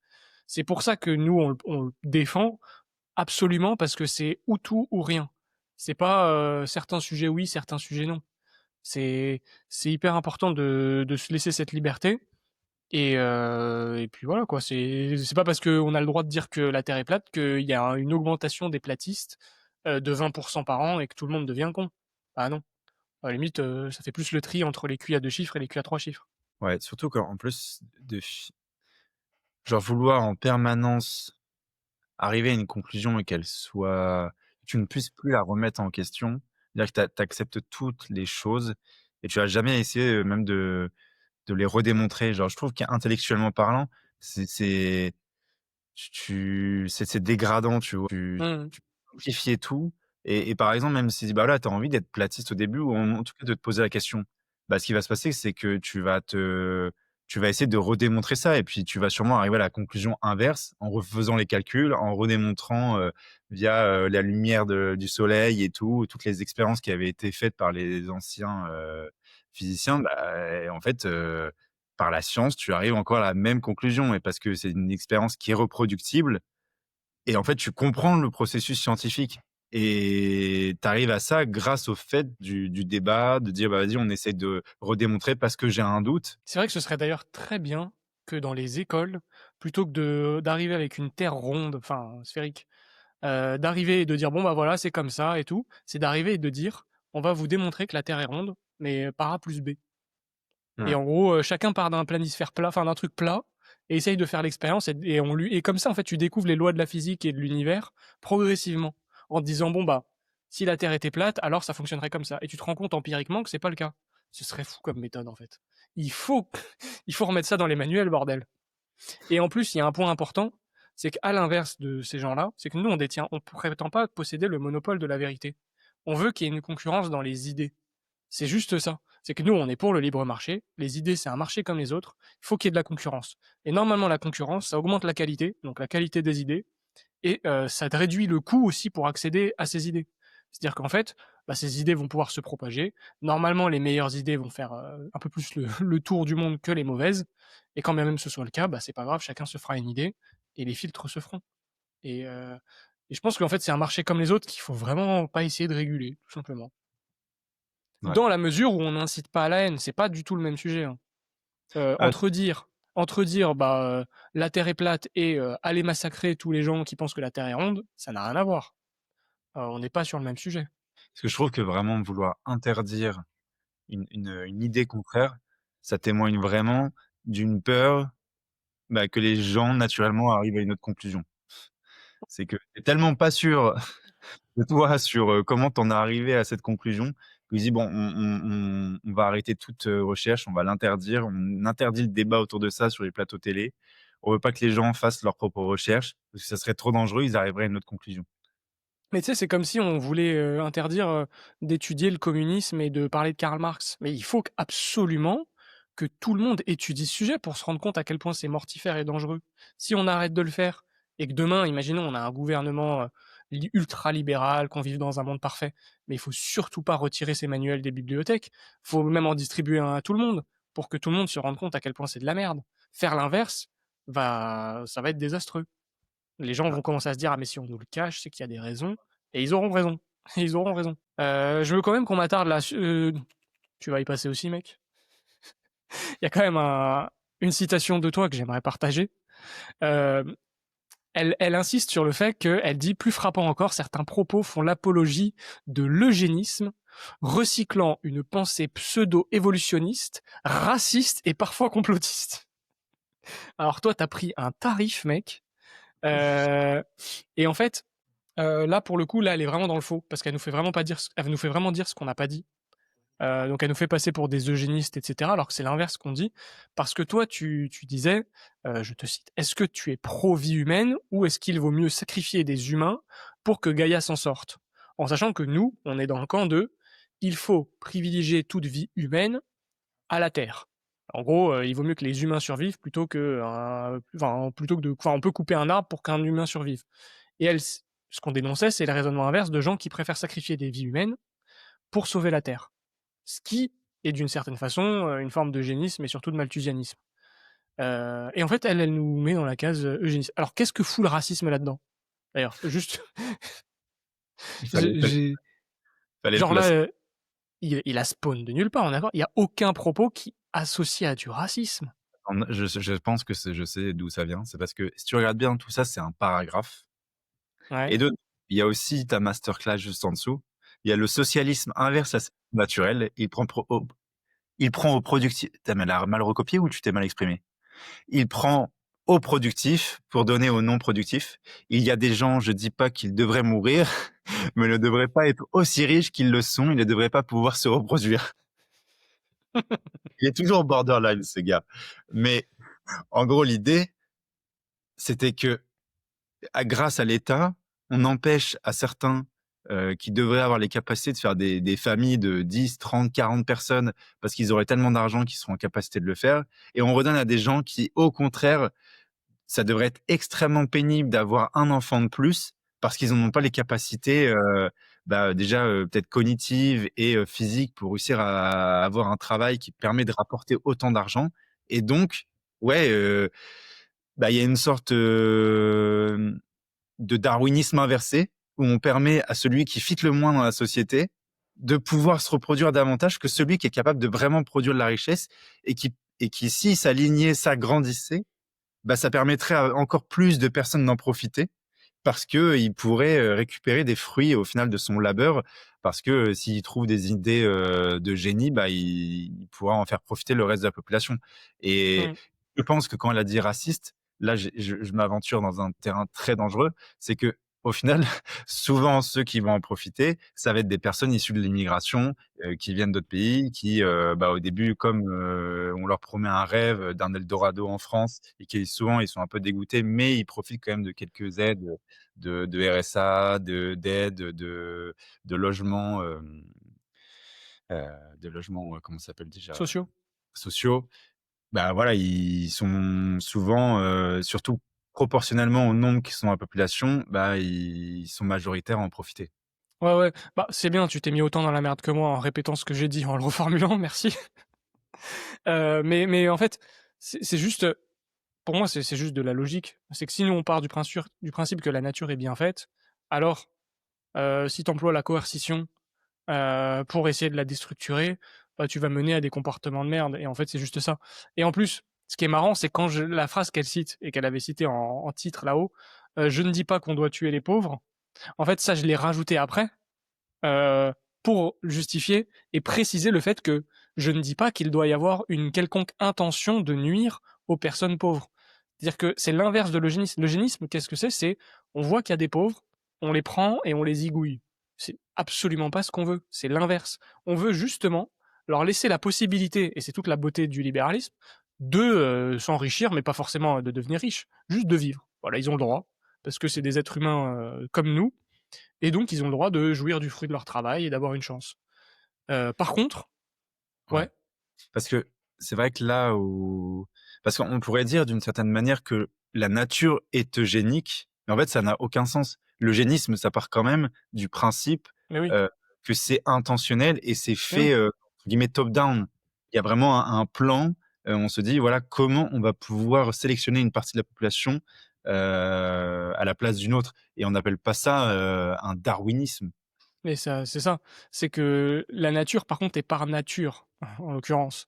C'est pour ça que nous, on le défend absolument parce que c'est ou tout ou rien. C'est pas, certains sujets oui, certains sujets non. C'est c'est hyper important de se laisser cette liberté et puis voilà quoi, c'est pas parce qu'on a le droit de dire que la terre est plate qu'il y a une augmentation des platistes, de 20 par an et que tout le monde devient con. Ah non, à la limite, ça fait plus le tri entre les QI à 2 chiffres et les QI à 3 chiffres. ouais, surtout qu'en plus de ch genre vouloir en permanence arriver à une conclusion et qu'elle soit tu ne puisses plus la remettre en question. C'est-à-dire que tu acceptes toutes les choses et tu vas jamais essayer, même de les redémontrer. Genre, je trouve qu'intellectuellement parlant, c'est c'est dégradant, tu vois? Mmh. Tu simplifier tout et par exemple, même si, bah, là, tu as envie d'être platiste au début ou en tout cas de te poser la question, bah, ce qui va se passer, c'est que tu vas essayer de redémontrer ça et puis tu vas sûrement arriver à la conclusion inverse en refaisant les calculs, en redémontrant, via, la lumière du soleil et tout, toutes les expériences qui avaient été faites par les anciens, physiciens. Bah, en fait, par la science, tu arrives encore à la même conclusion et parce que c'est une expérience qui est reproductible et en fait, tu comprends le processus scientifique et tu arrives à ça grâce au fait du débat, de dire: «Bah, vas-y, on essaie de redémontrer parce que j'ai un doute». C'est vrai que ce serait d'ailleurs très bien que dans les écoles, plutôt que de d'arriver avec une terre ronde, enfin sphérique, d'arriver et de dire: «Bon, bah, voilà, c'est comme ça et tout», c'est d'arriver et de dire: «On va vous démontrer que la terre est ronde, mais par A plus B». Et Ouais. en gros, chacun part d'un planisphère plat, enfin d'un truc plat, et essaye de faire l'expérience et comme ça, en fait, tu découvres les lois de la physique et de l'univers progressivement, en te disant: «Bon, bah, si la Terre était plate, alors ça fonctionnerait comme ça» et tu te rends compte empiriquement que c'est pas le cas. Ce serait fou comme méthode, en fait. Il faut il faut remettre ça dans les manuels, bordel. Et en plus, il y a un point important, c'est qu'à l'inverse de ces gens-là, c'est que nous, on prétend pas posséder le monopole de la vérité. On veut qu'il y ait une concurrence dans les idées. C'est juste ça. C'est que nous, on est pour le libre marché. Les idées, c'est un marché comme les autres. Il faut qu'il y ait de la concurrence. Et normalement, la concurrence, ça augmente la qualité, donc la qualité des idées, et ça te réduit le coût aussi pour accéder à ces idées. C'est-à-dire qu'en fait, bah, ces idées vont pouvoir se propager. Normalement, les meilleures idées vont faire un peu plus le tour du monde que les mauvaises. Et quand bien même ce soit le cas, bah, c'est pas grave, chacun se fera une idée et les filtres se feront. Et, euh, et je pense qu'en fait, c'est un marché comme les autres qu'il faut vraiment pas essayer de réguler, tout simplement. Ouais. Dans la mesure où on n'incite pas à la haine, c'est pas du tout le même sujet, hein. Ah, Entre dire, bah, la terre est plate et aller massacrer tous les gens qui pensent que la terre est ronde, ça n'a rien à voir. On n'est pas sur le même sujet. parce que je trouve que vraiment vouloir interdire une idée contraire, ça témoigne vraiment d'une peur, bah, que les gens naturellement arrivent à une autre conclusion. C'est que tu es tellement pas sûr de toi sur, comment tu en es arrivé à cette conclusion, que je dis: «Bon, on va arrêter toute, recherche, on va l'interdire, on interdit le débat autour de ça sur les plateaux télé. On veut pas que les gens fassent leurs propres recherches, parce que ça serait trop dangereux, ils arriveraient à une autre conclusion». Mais tu sais, c'est comme si on voulait, interdire, d'étudier le communisme et de parler de Karl Marx. Mais il faut absolument que tout le monde étudie ce sujet pour se rendre compte à quel point c'est mortifère et dangereux. Si on arrête de le faire et que demain, imaginons, on a un gouvernement, ultra-libéral, qu'on vive dans un monde parfait, mais il faut surtout pas retirer ces manuels des bibliothèques. Faut même en distribuer un à tout le monde pour que tout le monde se rende compte à quel point c'est de la merde. Faire l'inverse, ça va être désastreux. Les gens vont commencer à se dire: «Ah mais si on nous le cache, c'est qu'il y a des raisons», et ils auront raison. Ils auront raison. Je veux quand même qu'on m'attarde là tu vas y passer aussi mec? Il y a quand même une citation de toi que j'aimerais partager. Hem, elle insiste sur le fait qu'elle dit: «Plus frappant encore, certains propos font l'apologie de l'eugénisme, recyclant une pensée pseudo-évolutionniste, raciste et parfois complotiste». Alors toi, tu as pris un tarif mec, heu et en fait, là, pour le coup, là, elle est vraiment dans le faux parce qu'elle nous fait vraiment pas dire elle nous fait vraiment dire ce qu'on n'a pas dit. Donc elle nous fait passer pour des eugénistes et cetera, alors que c'est l'inverse qu'on dit. Parce que toi, tu disais, je te cite: «Est-ce que tu es pro vie humaine ou est-ce qu'il vaut mieux sacrifier des humains pour que Gaïa s'en sorte?» En sachant que nous, on est dans le camp de: «Il faut privilégier toute vie humaine à la Terre». En gros, il vaut mieux que les humains survivent plutôt que on peut couper un arbre pour qu'un humain survive. Et elle, ce qu'on dénonçait, c'est le raisonnement inverse de gens qui préfèrent sacrifier des vies humaines pour sauver la Terre. Ce qui est d'une certaine façon une forme d'eugénisme et surtout de malthusianisme. Et en fait, elle nous met dans la case eugéniste. Alors, qu'est-ce que fout le racisme là-dedans? D'ailleurs, juste, Il fallait j'ai, fallait le genre là, placer. il a spawn de nulle part, on est d'accord? Il y a aucun propos qui associe à du racisme. Je pense que je sais d'où ça vient. C'est parce que si tu regardes bien tout ça, c'est un paragraphe Ouais. et de il y a aussi ta masterclass juste en dessous. Il y a le socialisme inverse à naturel. Il prend au productif. Tu as mal recopié ou tu t'es mal exprimé? Il prend au productif pour donner au non productif. Il y a des gens, je dis pas qu'ils devraient mourir, mais ne devraient pas être aussi riches qu'ils le sont. Ils ne devraient pas pouvoir se reproduire. Il est toujours borderline ce gars. Mais en gros, l'idée, c'était que grâce à l'État, on empêche à certains qui devraient avoir les capacités de faire des familles de 10, 30, 40 personnes parce qu'ils auraient tellement d'argent qu'ils seront en capacité de le faire. Et on redonne à des gens qui, au contraire, ça devrait être extrêmement pénible d'avoir un enfant de plus parce qu'ils n'en ont pas les capacités déjà peut-être cognitives et physiques pour réussir à avoir un travail qui permet de rapporter autant d'argent. Et donc, ouais, il y a une sorte de darwinisme inversé, où on permet à celui qui fit le moins dans la société de pouvoir se reproduire davantage que celui qui est capable de vraiment produire de la richesse et qui si sa lignée s'agrandissait, ça permettrait à encore plus de personnes d'en profiter parce qu'il pourrait récupérer des fruits au final de son labeur. Parce que s'il trouve des idées de génie, il pourra en faire profiter le reste de la population. Et Mmh. je pense que quand elle a dit raciste, là, je m'aventure dans un terrain très dangereux. C'est que au final, souvent, ceux qui vont en profiter, ça va être des personnes issues de l'immigration, qui viennent d'autres pays, qui, au début, comme on leur promet un rêve d'un Eldorado en France et qui souvent, ils sont un peu dégoûtés, mais ils profitent quand même de quelques aides de RSA, d'aides, de logements, comment ça s'appelle déjà? Sociaux. Sociaux. Voilà, ils sont souvent, surtout proportionnellement au nombre qui sont dans la population, ils sont majoritaires à en profiter. Ouais, ouais. Bah, c'est bien, tu t'es mis autant dans la merde que moi en répétant ce que j'ai dit, en le reformulant, merci. Mais en fait, c'est juste, pour moi, c'est juste de la logique. C'est que si nous, on part du principe que la nature est bien faite, alors, si tu emploies la coercition, pour essayer de la déstructurer, tu vas mener à des comportements de merde et en fait, c'est juste ça. Et en plus, ce qui est marrant, c'est quand la phrase qu'elle cite et qu'elle avait citée en titre là-haut, «Je ne dis pas qu'on doit tuer les pauvres», en fait, ça, je l'ai rajouté après, heu, pour justifier et préciser le fait que je ne dis pas qu'il doit y avoir une quelconque intention de nuire aux personnes pauvres. C'est-à-dire que c'est l'inverse de l'eugénisme. L'eugénisme, qu'est-ce que c'est? C'est, on voit qu'il y a des pauvres, on les prend et on les zigouille. C'est absolument pas ce qu'on veut, c'est l'inverse. On veut justement leur laisser la possibilité, et c'est toute la beauté du libéralisme, de s'enrichir, mais pas forcément de devenir riche, juste de vivre. Voilà, ils ont le droit, parce que c'est des êtres humains comme nous, et donc ils ont le droit de jouir du fruit de leur travail et d'avoir une chance. Par contre Ouais. ouais, Parce que c'est vrai que là où parce qu'on pourrait dire d'une certaine manière que la nature est eugénique, mais en fait, ça n'a aucun sens. L'eugénisme, ça part quand même du principe, mais oui, heu, que c'est intentionnel et c'est mais oui, fait, entre guillemets «top down». Il y a vraiment un plan, on se dit: «Voilà, comment on va pouvoir sélectionner une partie de la population, à la place d'une autre?» et on n'appelle pas ça, un darwinisme. mais ça c'est ça. C'est que la nature par contre est par nature, en l'occurrence,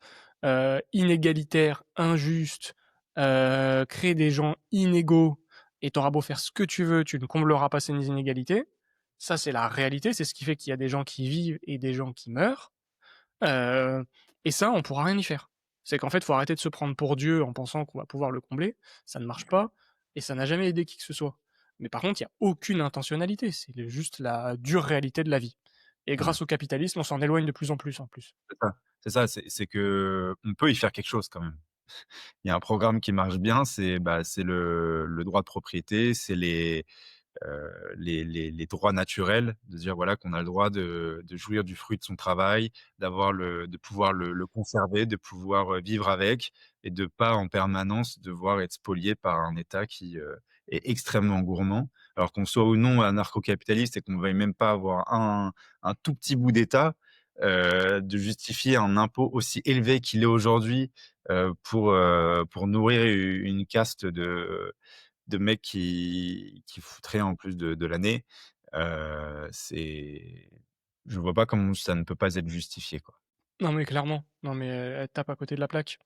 inégalitaire, injuste, crée des gens inégaux et tu auras beau faire ce que tu veux, tu ne combleras pas ces inégalités. Ça, c'est la réalité, c'est ce qui fait qu'il y a des gens qui vivent et des gens qui meurent. Heu et ça, on pourra rien y faire. C'est qu'en fait, faut arrêter de se prendre pour Dieu en pensant qu'on va pouvoir le combler. Ça ne marche pas et ça n'a jamais aidé qui que ce soit. Mais par contre, il y a aucune intentionnalité, c'est le juste la dure réalité de la vie et Ouais. grâce au capitalisme, on s'en éloigne de plus en plus, en plus. C'est ça. C'est ça, c'est qu'on peut y faire quelque chose quand même. Il y a un programme qui marche bien, c'est le droit de propriété, c'est les droits naturels, de dire voilà qu'on a le droit de jouir du fruit de son travail, de pouvoir le conserver, de pouvoir, vivre avec et de pas en permanence devoir être spolié par un État qui, est extrêmement gourmand. Alors qu'on soit ou non anarcho-capitaliste et qu'on veuille même pas avoir un tout petit bout d'État, de justifier un impôt aussi élevé qu'il est aujourd'hui, pour nourrir une caste de mecs qui fouteraient en plus de l'année, c'est je vois pas comment ça ne peut pas être justifié, quoi. Non, mais clairement, non, mais elle tape à côté de la plaque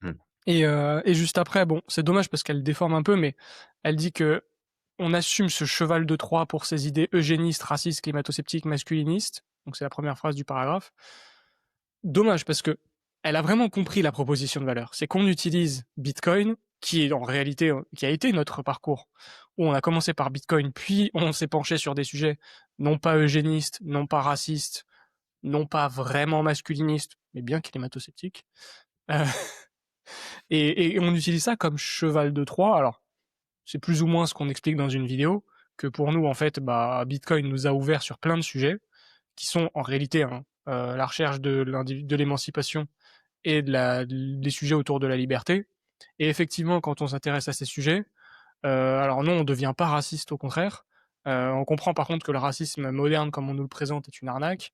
Mmh. et juste après, bon, c'est dommage parce qu'elle déforme un peu, mais elle dit que on assume ce cheval de Troie pour ses idées eugénistes, racistes, climato-sceptiques, masculinistes, donc c'est la première phrase du paragraphe. Dommage parce que elle a vraiment compris la proposition de valeur. C'est qu'on utilise Bitcoin, qui est en réalité, qui a été notre parcours, où on a commencé par Bitcoin, puis on s'est penché sur des sujets non pas eugénistes, non pas racistes, non pas vraiment masculinistes, mais bien climato-sceptiques. Euh, et on utilise ça comme cheval de Troie. Alors, c'est plus ou moins ce qu'on explique dans une vidéo, que pour nous, en fait, bah, Bitcoin nous a ouvert sur plein de sujets, qui sont en réalité hein, la recherche de l'émancipation et des sujets autour de la liberté. Et effectivement, quand on s'intéresse à ces sujets, alors non, on ne devient pas raciste, au contraire. On comprend par contre que le racisme moderne, comme on nous le présente, est une arnaque.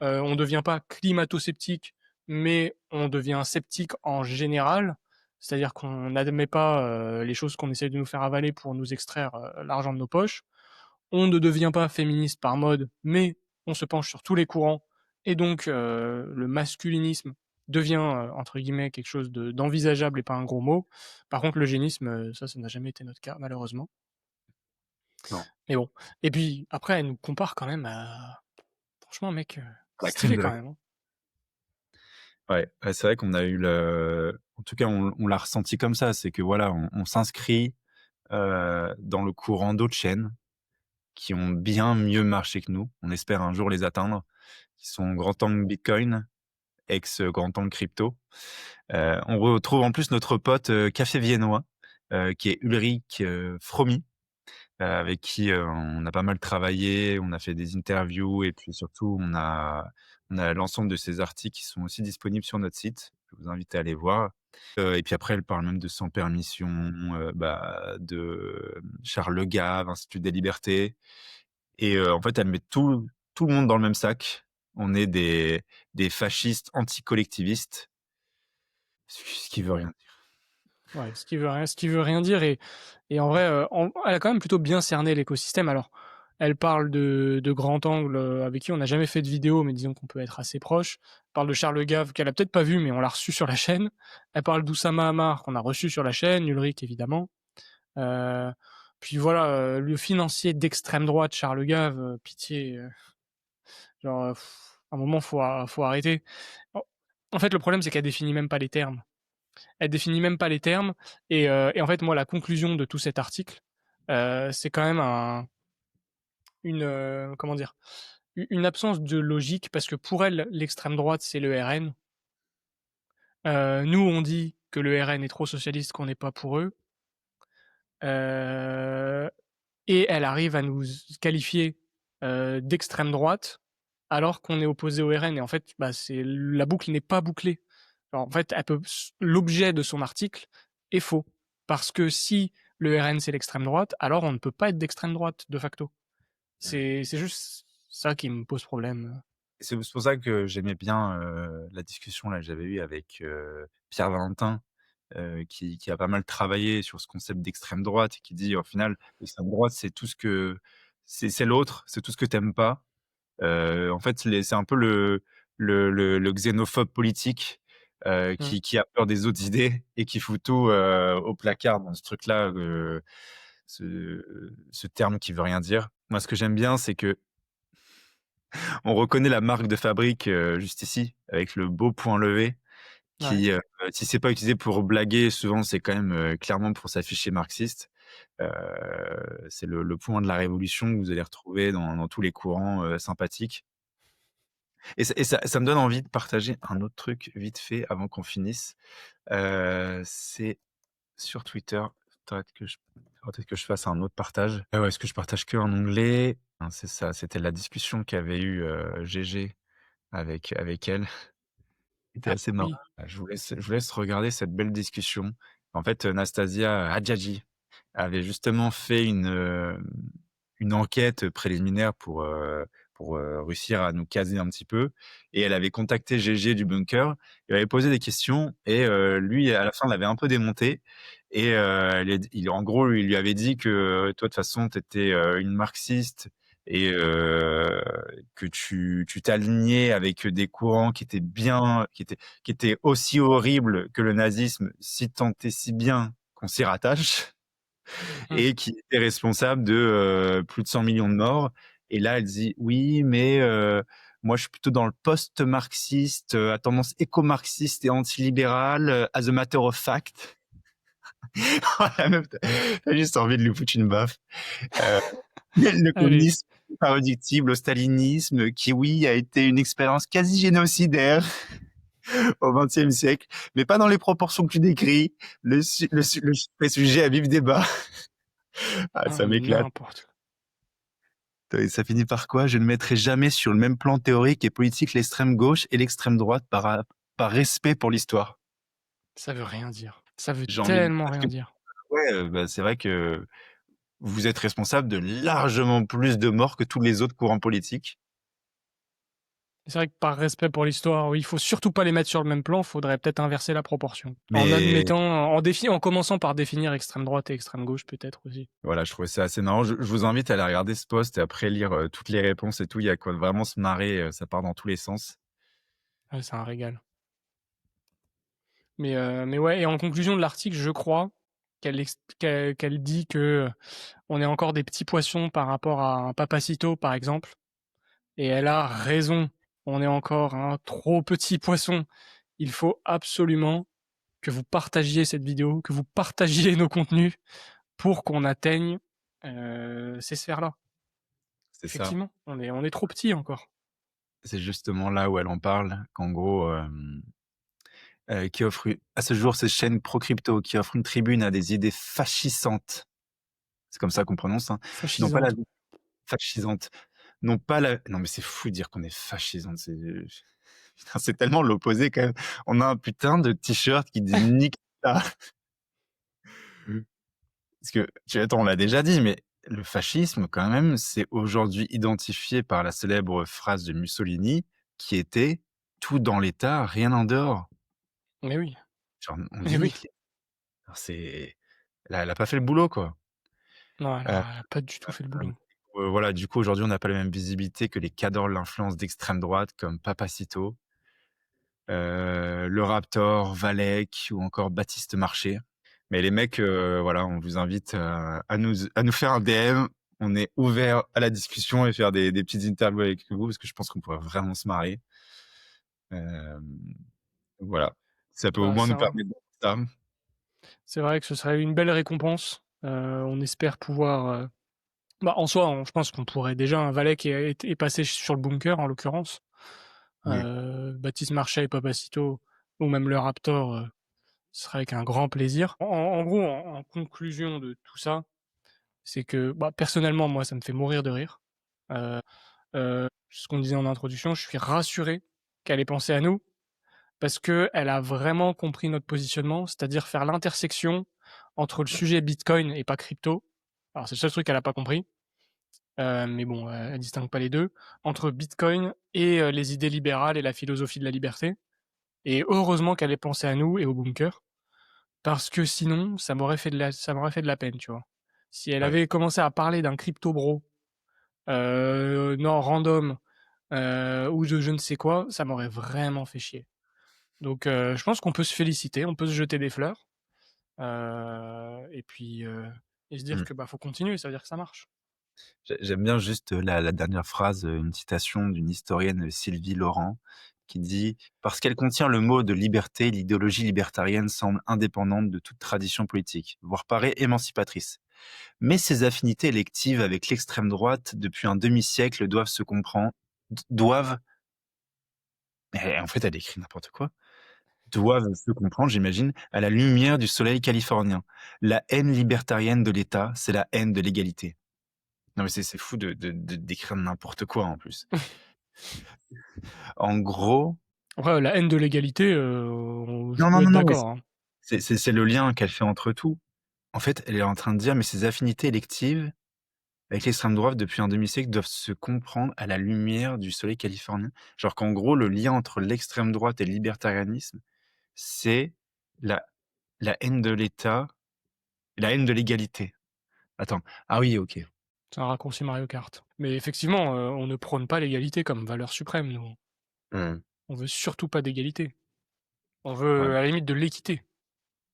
On ne devient pas climato-sceptique, mais on devient sceptique en général. C'est-à-dire qu'on n'admet pas les choses qu'on essaie de nous faire avaler pour nous extraire l'argent de nos poches. On ne devient pas féministe par mode, mais on se penche sur tous les courants, et donc le masculinisme devient, entre guillemets, quelque chose d'envisageable et pas un gros mot. Par contre, l'eugénisme, ça n'a jamais été notre cas, malheureusement. Non, Mais bon. Et puis, après, elle nous compare quand même à... Franchement, mec, la crème stylé de quand la même, hein. ouais, ouais, c'est vrai qu'on a eu le en tout cas, on l'a ressenti comme ça, c'est que voilà, on s'inscrit, dans le courant d'autres chaînes qui ont bien mieux marché que nous. On espère un jour les atteindre, qui sont Grand Angle Bitcoin, ex, Grand Angle Crypto. On retrouve en plus notre pote, café viennois, qui est Ulrich, Fromy, avec qui, on a pas mal travaillé, on a fait des interviews et puis surtout on a l'ensemble de ses articles qui sont aussi disponibles sur notre site. Je vous invite à aller voir. Et puis après elle parle même de Sans Permission, de Charles Le Gave, Institut des libertés et en fait elle met tout le monde dans le même sac. On est des fascistes anticollectivistes, ce qui veut rien dire. Ouais, ce qui veut rien dire et en vrai, elle a quand même plutôt bien cerné l'écosystème. Alors, elle parle de Grand Angle, avec qui on n'a jamais fait de vidéo, mais disons qu'on peut être assez proche. Elle parle de Charles Gave, qu'elle a peut-être pas vu, mais on l'a reçu sur la chaîne. Elle parle d'Oussama Ammar, qu'on a reçu sur la chaîne, Ulrich évidemment. Heu, puis voilà, le financier d'extrême droite Charles Gave, pitié, genre, à un moment faut arrêter. En fait, le problème, c'est qu'elle définit même pas les termes. Elle définit même pas les termes et en fait, moi, la conclusion de tout cet article, c'est quand même comment dire? Une absence de logique parce que pour elle, l'extrême droite, c'est le RN. Nous, on dit que le RN est trop socialiste, qu'on n'est pas pour eux. Heu et elle arrive à nous qualifier, d'extrême droite, alors qu'on est opposé au RN et en fait, bah, c'est la boucle n'est pas bouclée. Alors en fait, elle peut l'objet de son article est faux. Parce que si le RN c'est l'extrême droite, alors on ne peut pas être d'extrême droite, de facto. C'est juste ça qui me pose problème. C'est pour ça que j'aimais bien, la discussion là que j'avais eue avec, Pierre Valentin, qui a pas mal travaillé sur ce concept d'extrême droite et qui dit: «Au final, l'extrême droite, c'est tout ce que c'est l'autre, c'est tout ce que tu aimes pas». En fait, c'est un peu le xénophobe politique, Mmh. qui a peur des autres idées et qui fout tout, au placard dans ce truc-là, ce terme qui veut rien dire. Moi, ce que j'aime bien, c'est qu'on reconnaît la marque de fabrique, juste ici, avec le beau point levé Ouais. qui, si c'est pas utilisé pour blaguer, souvent c'est quand même, clairement pour s'afficher marxiste. Heu, c'est le point de la révolution que vous allez retrouver dans tous les courants, sympathiques. Et ça me donne envie de partager un autre truc vite fait avant qu'on finisse. C'est sur Twitter. Faudrait peut-être que je fasse un autre partage. Ah ouais, est-ce que je partage qu'en anglais? Hein, c'est ça, c'était la discussion qu'avait eue, GG avec elle. C'était Ah assez marrant. oui. Je vous laisse regarder cette belle discussion. En fait, Nastasia Hadjadji avait justement fait une enquête préliminaire pour réussir à nous caser un petit peu et elle avait contacté GG du bunker. Il avait posé des questions et lui, à la fin, l'avait un peu démonté et en gros, il lui avait dit que, toi, de toute façon, tu étais, une marxiste et que tu t'alignais avec des courants qui étaient aussi horribles que le nazisme, si tant et si bien qu'on s'y rattache Mmh. et qui était responsable de, plus de 100 millions de morts et là, elle dit: «Oui, mais moi, je suis plutôt dans le post-marxiste, à tendance éco-marxiste et antilibérale, as a matter of fact». Oh la meuf, tu juste envie de lui foutre une baffe. Heu, le Allez, communisme pas réductible au stalinisme qui, oui, a été une expérience quasi génocidaire au XXe siècle, mais pas dans les proportions que tu décris. Le sujet à vif débat. Ah, ah ça mais m'éclate. n'importe Et ça finit par quoi? «Je ne mettrai jamais sur le même plan théorique et politique l'extrême gauche et l'extrême droite par respect pour l'histoire». ça veut rien dire. Ça veut J'ai envie de tellement parce rien que dire. ouais, bah, c'est vrai que vous êtes responsable de largement plus de morts que tous les autres courants politiques. C'est vrai que par respect pour l'histoire, oui, il faut surtout pas les mettre sur le même plan, faudrait peut-être inverser la proportion. En Mais admettant en commençant par définir extrême droite et extrême gauche peut-être aussi. voilà, je trouvais ça assez marrant. Je vous invite à aller regarder ce post et après lire, toutes les réponses et tout. Il y a quoi de vraiment se marrer, ça part dans tous les sens. Ouais, c'est un régal. Mais ouais et en conclusion de l'article, je crois qu'elle dit que, on est encore des petits poissons par rapport à un Papacito, par exemple et elle a raison. On est encore un trop petit poisson. Il faut absolument que vous partagiez cette vidéo, que vous partagiez nos contenus pour qu'on atteigne, ces sphères-là. C'est ça. Effectivement, on est trop petit encore. C'est justement là où elle en parle, qu'en gros, qui offre u à ce jour, ces chaînes pro-crypto qui offrent une tribune à des idées fascissantes. C'est comme ça qu'on prononce, hein. Non pas la Fascisante. fascisante, non pas la non mais c'est fou de dire qu'on est fascisante, putain, c'est tellement l'opposé quand même. On a un putain de t-shirt qui dit «Nique ta». Parce que attends, on l'a déjà dit, mais le fascisme quand même, c'est aujourd'hui identifié par la célèbre phrase de Mussolini qui était: «Tout dans l'État, rien en dehors». Mais oui, Genre on mais dit oui. nique les alors c'est elle a pas fait le boulot, quoi. Non, Heu, elle a pas du tout fait le boulot. voilà, du coup, aujourd'hui, on n'a pas la même visibilité que les cadors de l'influence d'extrême droite comme Papacito, Le Raptor, Valek ou encore Baptiste Marché. Mais les mecs, voilà, on vous invite, à nous faire un DM. On est ouvert à la discussion et faire des petites interviews avec vous parce que je pense qu'on pourrait vraiment se marrer. Hem, voilà. Ça peut au Bah, moins nous permettre de ça. c'est vrai que ce serait une belle récompense. On espère pouvoir, bah, en soi, je pense qu'on pourrait déjà un valet qui est passé sur le bunker, en l'occurrence. Oui. Baptiste Marchais et Papacito ou même le Raptor, ce serait avec un grand plaisir. En gros, en conclusion de tout ça, c'est que, bah, personnellement, moi, ça me fait mourir de rire. Heu ce qu'on disait en introduction, je suis rassuré qu'elle ait pensé à nous parce qu'elle a vraiment compris notre positionnement, c'est-à-dire faire l'intersection entre le sujet bitcoin et pas crypto. Alors c'est le seul truc qu'elle a pas compris, mais bon, elle distingue pas les 2 entre bitcoin et les idées libérales et la philosophie de la liberté et heureusement qu'elle ait pensé à nous et au bunker parce que sinon ça m'aurait fait de la peine, tu vois? Si elle Ouais. avait commencé à parler d'un crypto bro, non random, ou de je ne sais quoi, ça m'aurait vraiment fait chier. Donc je pense qu'on peut se féliciter, on peut se jeter des fleurs, et puis, et se dire Mmh. que, bah, faut continuer, ça veut dire que ça marche. J'aime bien juste, la dernière phrase, une citation d'une historienne, Sylvie Laurent, qui dit: «Parce qu'elle contient le mot de liberté, l'idéologie libertarienne semble indépendante de toute tradition politique, voire paraît émancipatrice. Mais ses affinités électives avec l'extrême droite depuis un demi-siècle doivent se comprendre doivent» en fait, elle écrit n'importe quoi. «Doivent se comprendre, j'imagine, à la lumière du soleil californien. La haine libertarienne de l'État, c'est la haine de l'égalité». Non, mais c'est fou de d'écrire n'importe quoi, en plus. En gros Après, la haine de l'égalité, je non, non, peux être non, non, mais d'accord, hein. c'est le lien qu'elle fait entre tout. En fait, elle est en train de dire: «Mais ces affinités électives avec l'extrême droite depuis un demi-siècle doivent se comprendre à la lumière du soleil californien». Genre qu'en gros, le lien entre l'extrême droite et le libertarianisme, c'est la la haine de l'État, la haine de l'égalité. Attends, ah oui, OK. C'est un raccourci Mario Kart. Mais effectivement, on ne prône pas l'égalité comme valeur suprême, nous. Mmh. On veut surtout pas d'égalité. On Ouais. veut à la limite de l'équité.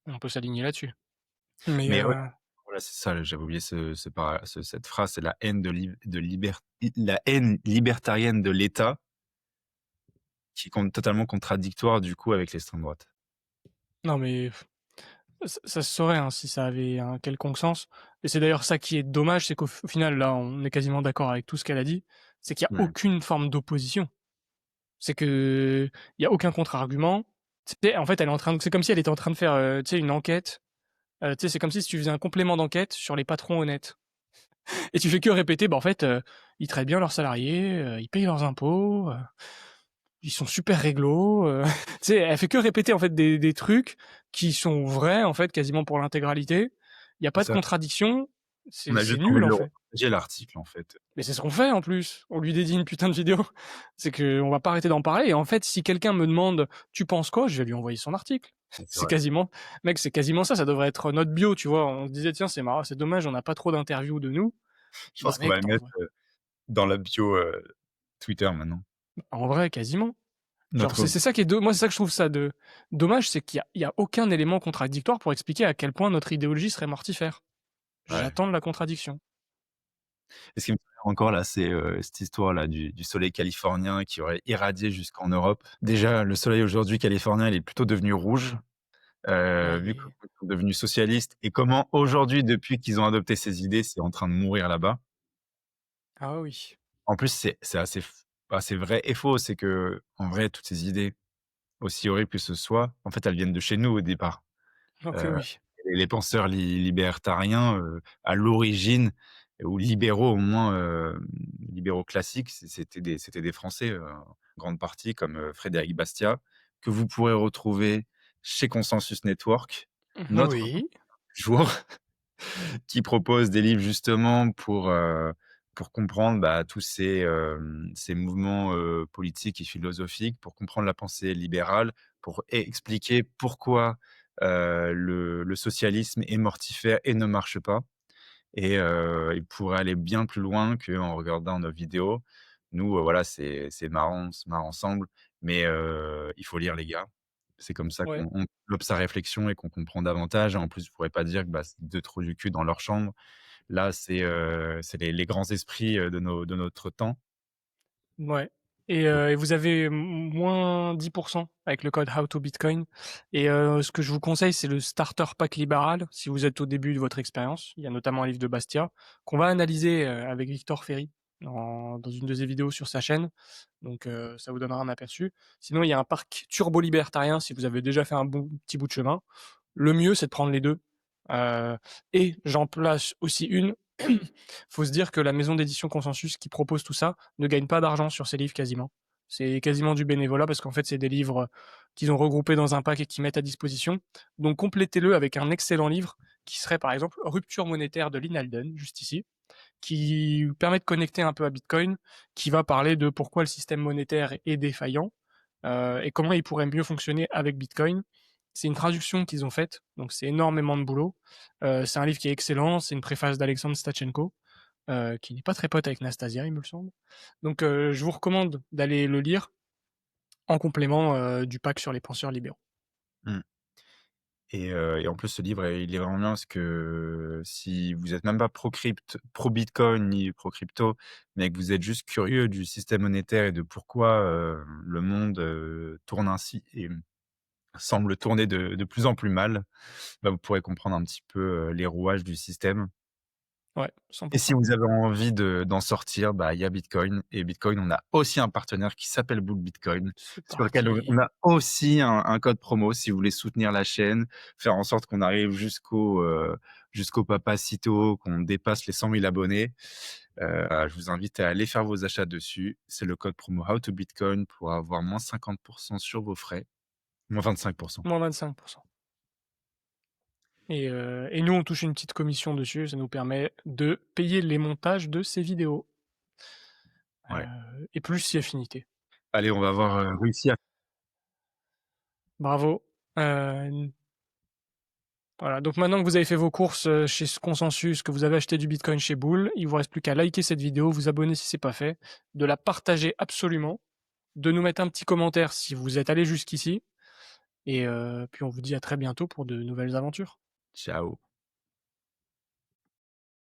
On peut s'aligner là-dessus. Mais Mais ouais, voilà, c'est ça, j'avais oublié cette phrase, c'est la haine la haine libertarienne de l'État qui est totalement contradictoire du coup avec l'extrême droite. non, mais ça se saurait, hein, si ça avait un quelconque sens et c'est d'ailleurs ça qui est dommage, c'est qu'au final, là, on est quasiment d'accord avec tout ce qu'elle a dit, c'est qu'il y a Mmh. aucune forme d'opposition. C'est qu'il y a aucun contre-argument. Tu sais, en fait, elle est en train de c'est comme si elle était en train de faire, tu sais, une enquête, tu sais, c'est comme si tu faisais un complément d'enquête sur les patrons honnêtes et tu fais que répéter, bah, en fait, ils traitent bien leurs salariés, ils payent leurs impôts, ils sont super réglo, tu sais, elle fait que répéter, en fait, des trucs qui sont vrais, en fait, quasiment pour l'intégralité. Il y a C'est pas de ça. contradiction, On a c'est juste envie nul, de en le fait. repartager l'article en fait. Mais c'est ce qu'on fait, en plus. On lui dédie une putain de vidéo. C'est qu'on va pas arrêter d'en parler et en fait, si quelqu'un me demande: «Tu penses quoi?» je vais lui envoyer son article. C'est C'est vrai. quasiment mec, c'est quasiment ça, ça devrait être notre bio, tu vois? On se disait: «Tiens, c'est marrant, c'est dommage, on n'a pas trop d'interviews de nous». Je Bah, pense qu'on va mec, le mettre, dans la bio, Twitter maintenant. en vrai, quasiment. Genre, Notre c'est ça qui est moi, c'est ça que je trouve ça de dommage, c'est qu'il y a aucun élément contradictoire pour expliquer à quel point notre idéologie serait mortifère. ouais. J'attends de la contradiction. Et ce qui me fait rire encore là, c'est, cette histoire-là du soleil californien qui aurait irradié jusqu'en Europe. Déjà, le soleil aujourd'hui californien, il est plutôt devenu rouge, vu qu'ils Oui. sont devenus socialistes et comment aujourd'hui, depuis qu'ils ont adopté ces idées, c'est en train de mourir là-bas. Ah oui. En plus, c'est assez vrai et faux. C'est qu'en vrai, toutes ces idées, aussi horribles que ce soit, en fait, elles viennent de chez nous au départ. OK, Heu, oui. les penseurs libertariens, à l'origine ou libéraux au moins, libéraux classiques, c'était des Français, en grande partie comme, Frédéric Bastiat, que vous pourrez retrouver chez Consensus Network, notre Oui. jour, qui propose des livres justement pour comprendre, bah, tous ces mouvements, politiques et philosophiques, pour comprendre la pensée libérale, pour expliquer pourquoi, le socialisme est mortifère et ne marche pas et pour aller bien plus loin qu'en regardant nos vidéos. Nous, voilà, c'est marrant, on se marre ensemble, mais il faut lire les gars. C'est comme ça Ouais. qu'on développe sa réflexion et qu'on comprend davantage. En plus, je pourrais pas dire que, bah, c'est 2 trous du cul dans leur chambre. Là, c'est les grands esprits, de notre temps. Ouais et vous avez moins 10 avec le code How to Bitcoin et ce que je vous conseille, c'est le starter pack libéral si vous êtes au début de votre expérience. Il y a notamment un livre de Bastia qu'on va analyser, avec Victor Ferry dans une de ses vidéos sur sa chaîne, donc ça vous donnera un aperçu. Sinon, il y a un parc turbo libertarien si vous avez déjà fait un bon petit bout de chemin. Le mieux, c'est de prendre les 2, heu et j'en place aussi une Faut se dire que la maison d'édition Consensus qui propose tout ça ne gagne pas d'argent sur ses livres quasiment. C'est quasiment du bénévolat parce qu'en fait, c'est des livres qu'ils ont regroupés dans un pack et qu'ils mettent à disposition. Donc complétez-le avec un excellent livre qui serait par exemple Rupture monétaire de Lynn Alden, juste ici, qui permet de connecter un peu à Bitcoin, qui va parler de pourquoi le système monétaire est défaillant et comment il pourrait mieux fonctionner avec Bitcoin. C'est une traduction qu'ils ont faite, donc c'est énormément de boulot. C'est un livre qui est excellent, c'est une préface d'Alexandre Stachenko, qui n'est pas très pote avec Nastasia, il me semble. Donc je vous recommande d'aller le lire en complément du pack sur les penseurs libéraux. Mmh. Et en plus, ce livre, il est vraiment bien parce que si vous êtes même pas pro Bitcoin ni pro crypto, mais que vous êtes juste curieux du système monétaire et de pourquoi, le monde, tourne ainsi et semble tourner de plus en plus mal, bah, vous pourrez comprendre un petit peu, les rouages du système. Ouais, Et si 100%. vous avez envie d'en sortir, bah, il y a Bitcoin et Bitcoin, on a aussi un partenaire qui s'appelle Bull Bitcoin, C'est sur lequel parti. on a aussi un code promo si vous voulez soutenir la chaîne, faire en sorte qu'on arrive jusqu'au Papacito, qu'on dépasse les 100 000 abonnés. Je vous invite à aller faire vos achats dessus. C'est le code promo How to Bitcoin pour avoir moins 50 sur vos frais, moins 25. Moins 25%. Et nous, on touche une petite commission dessus, ça nous permet de payer les montages de ces vidéos. Ouais. Et plus si affinité. Allez, on va avoir, réussi à Bravo. Voilà, donc maintenant que vous avez fait vos courses, chez Consensus, que vous avez acheté du bitcoin chez Bull, il vous reste plus qu'à liker cette vidéo, vous abonner si c'est pas fait, de la partager absolument, de nous mettre un petit commentaire si vous êtes allé jusqu'ici et puis on vous dit à très bientôt pour de nouvelles aventures. ciao.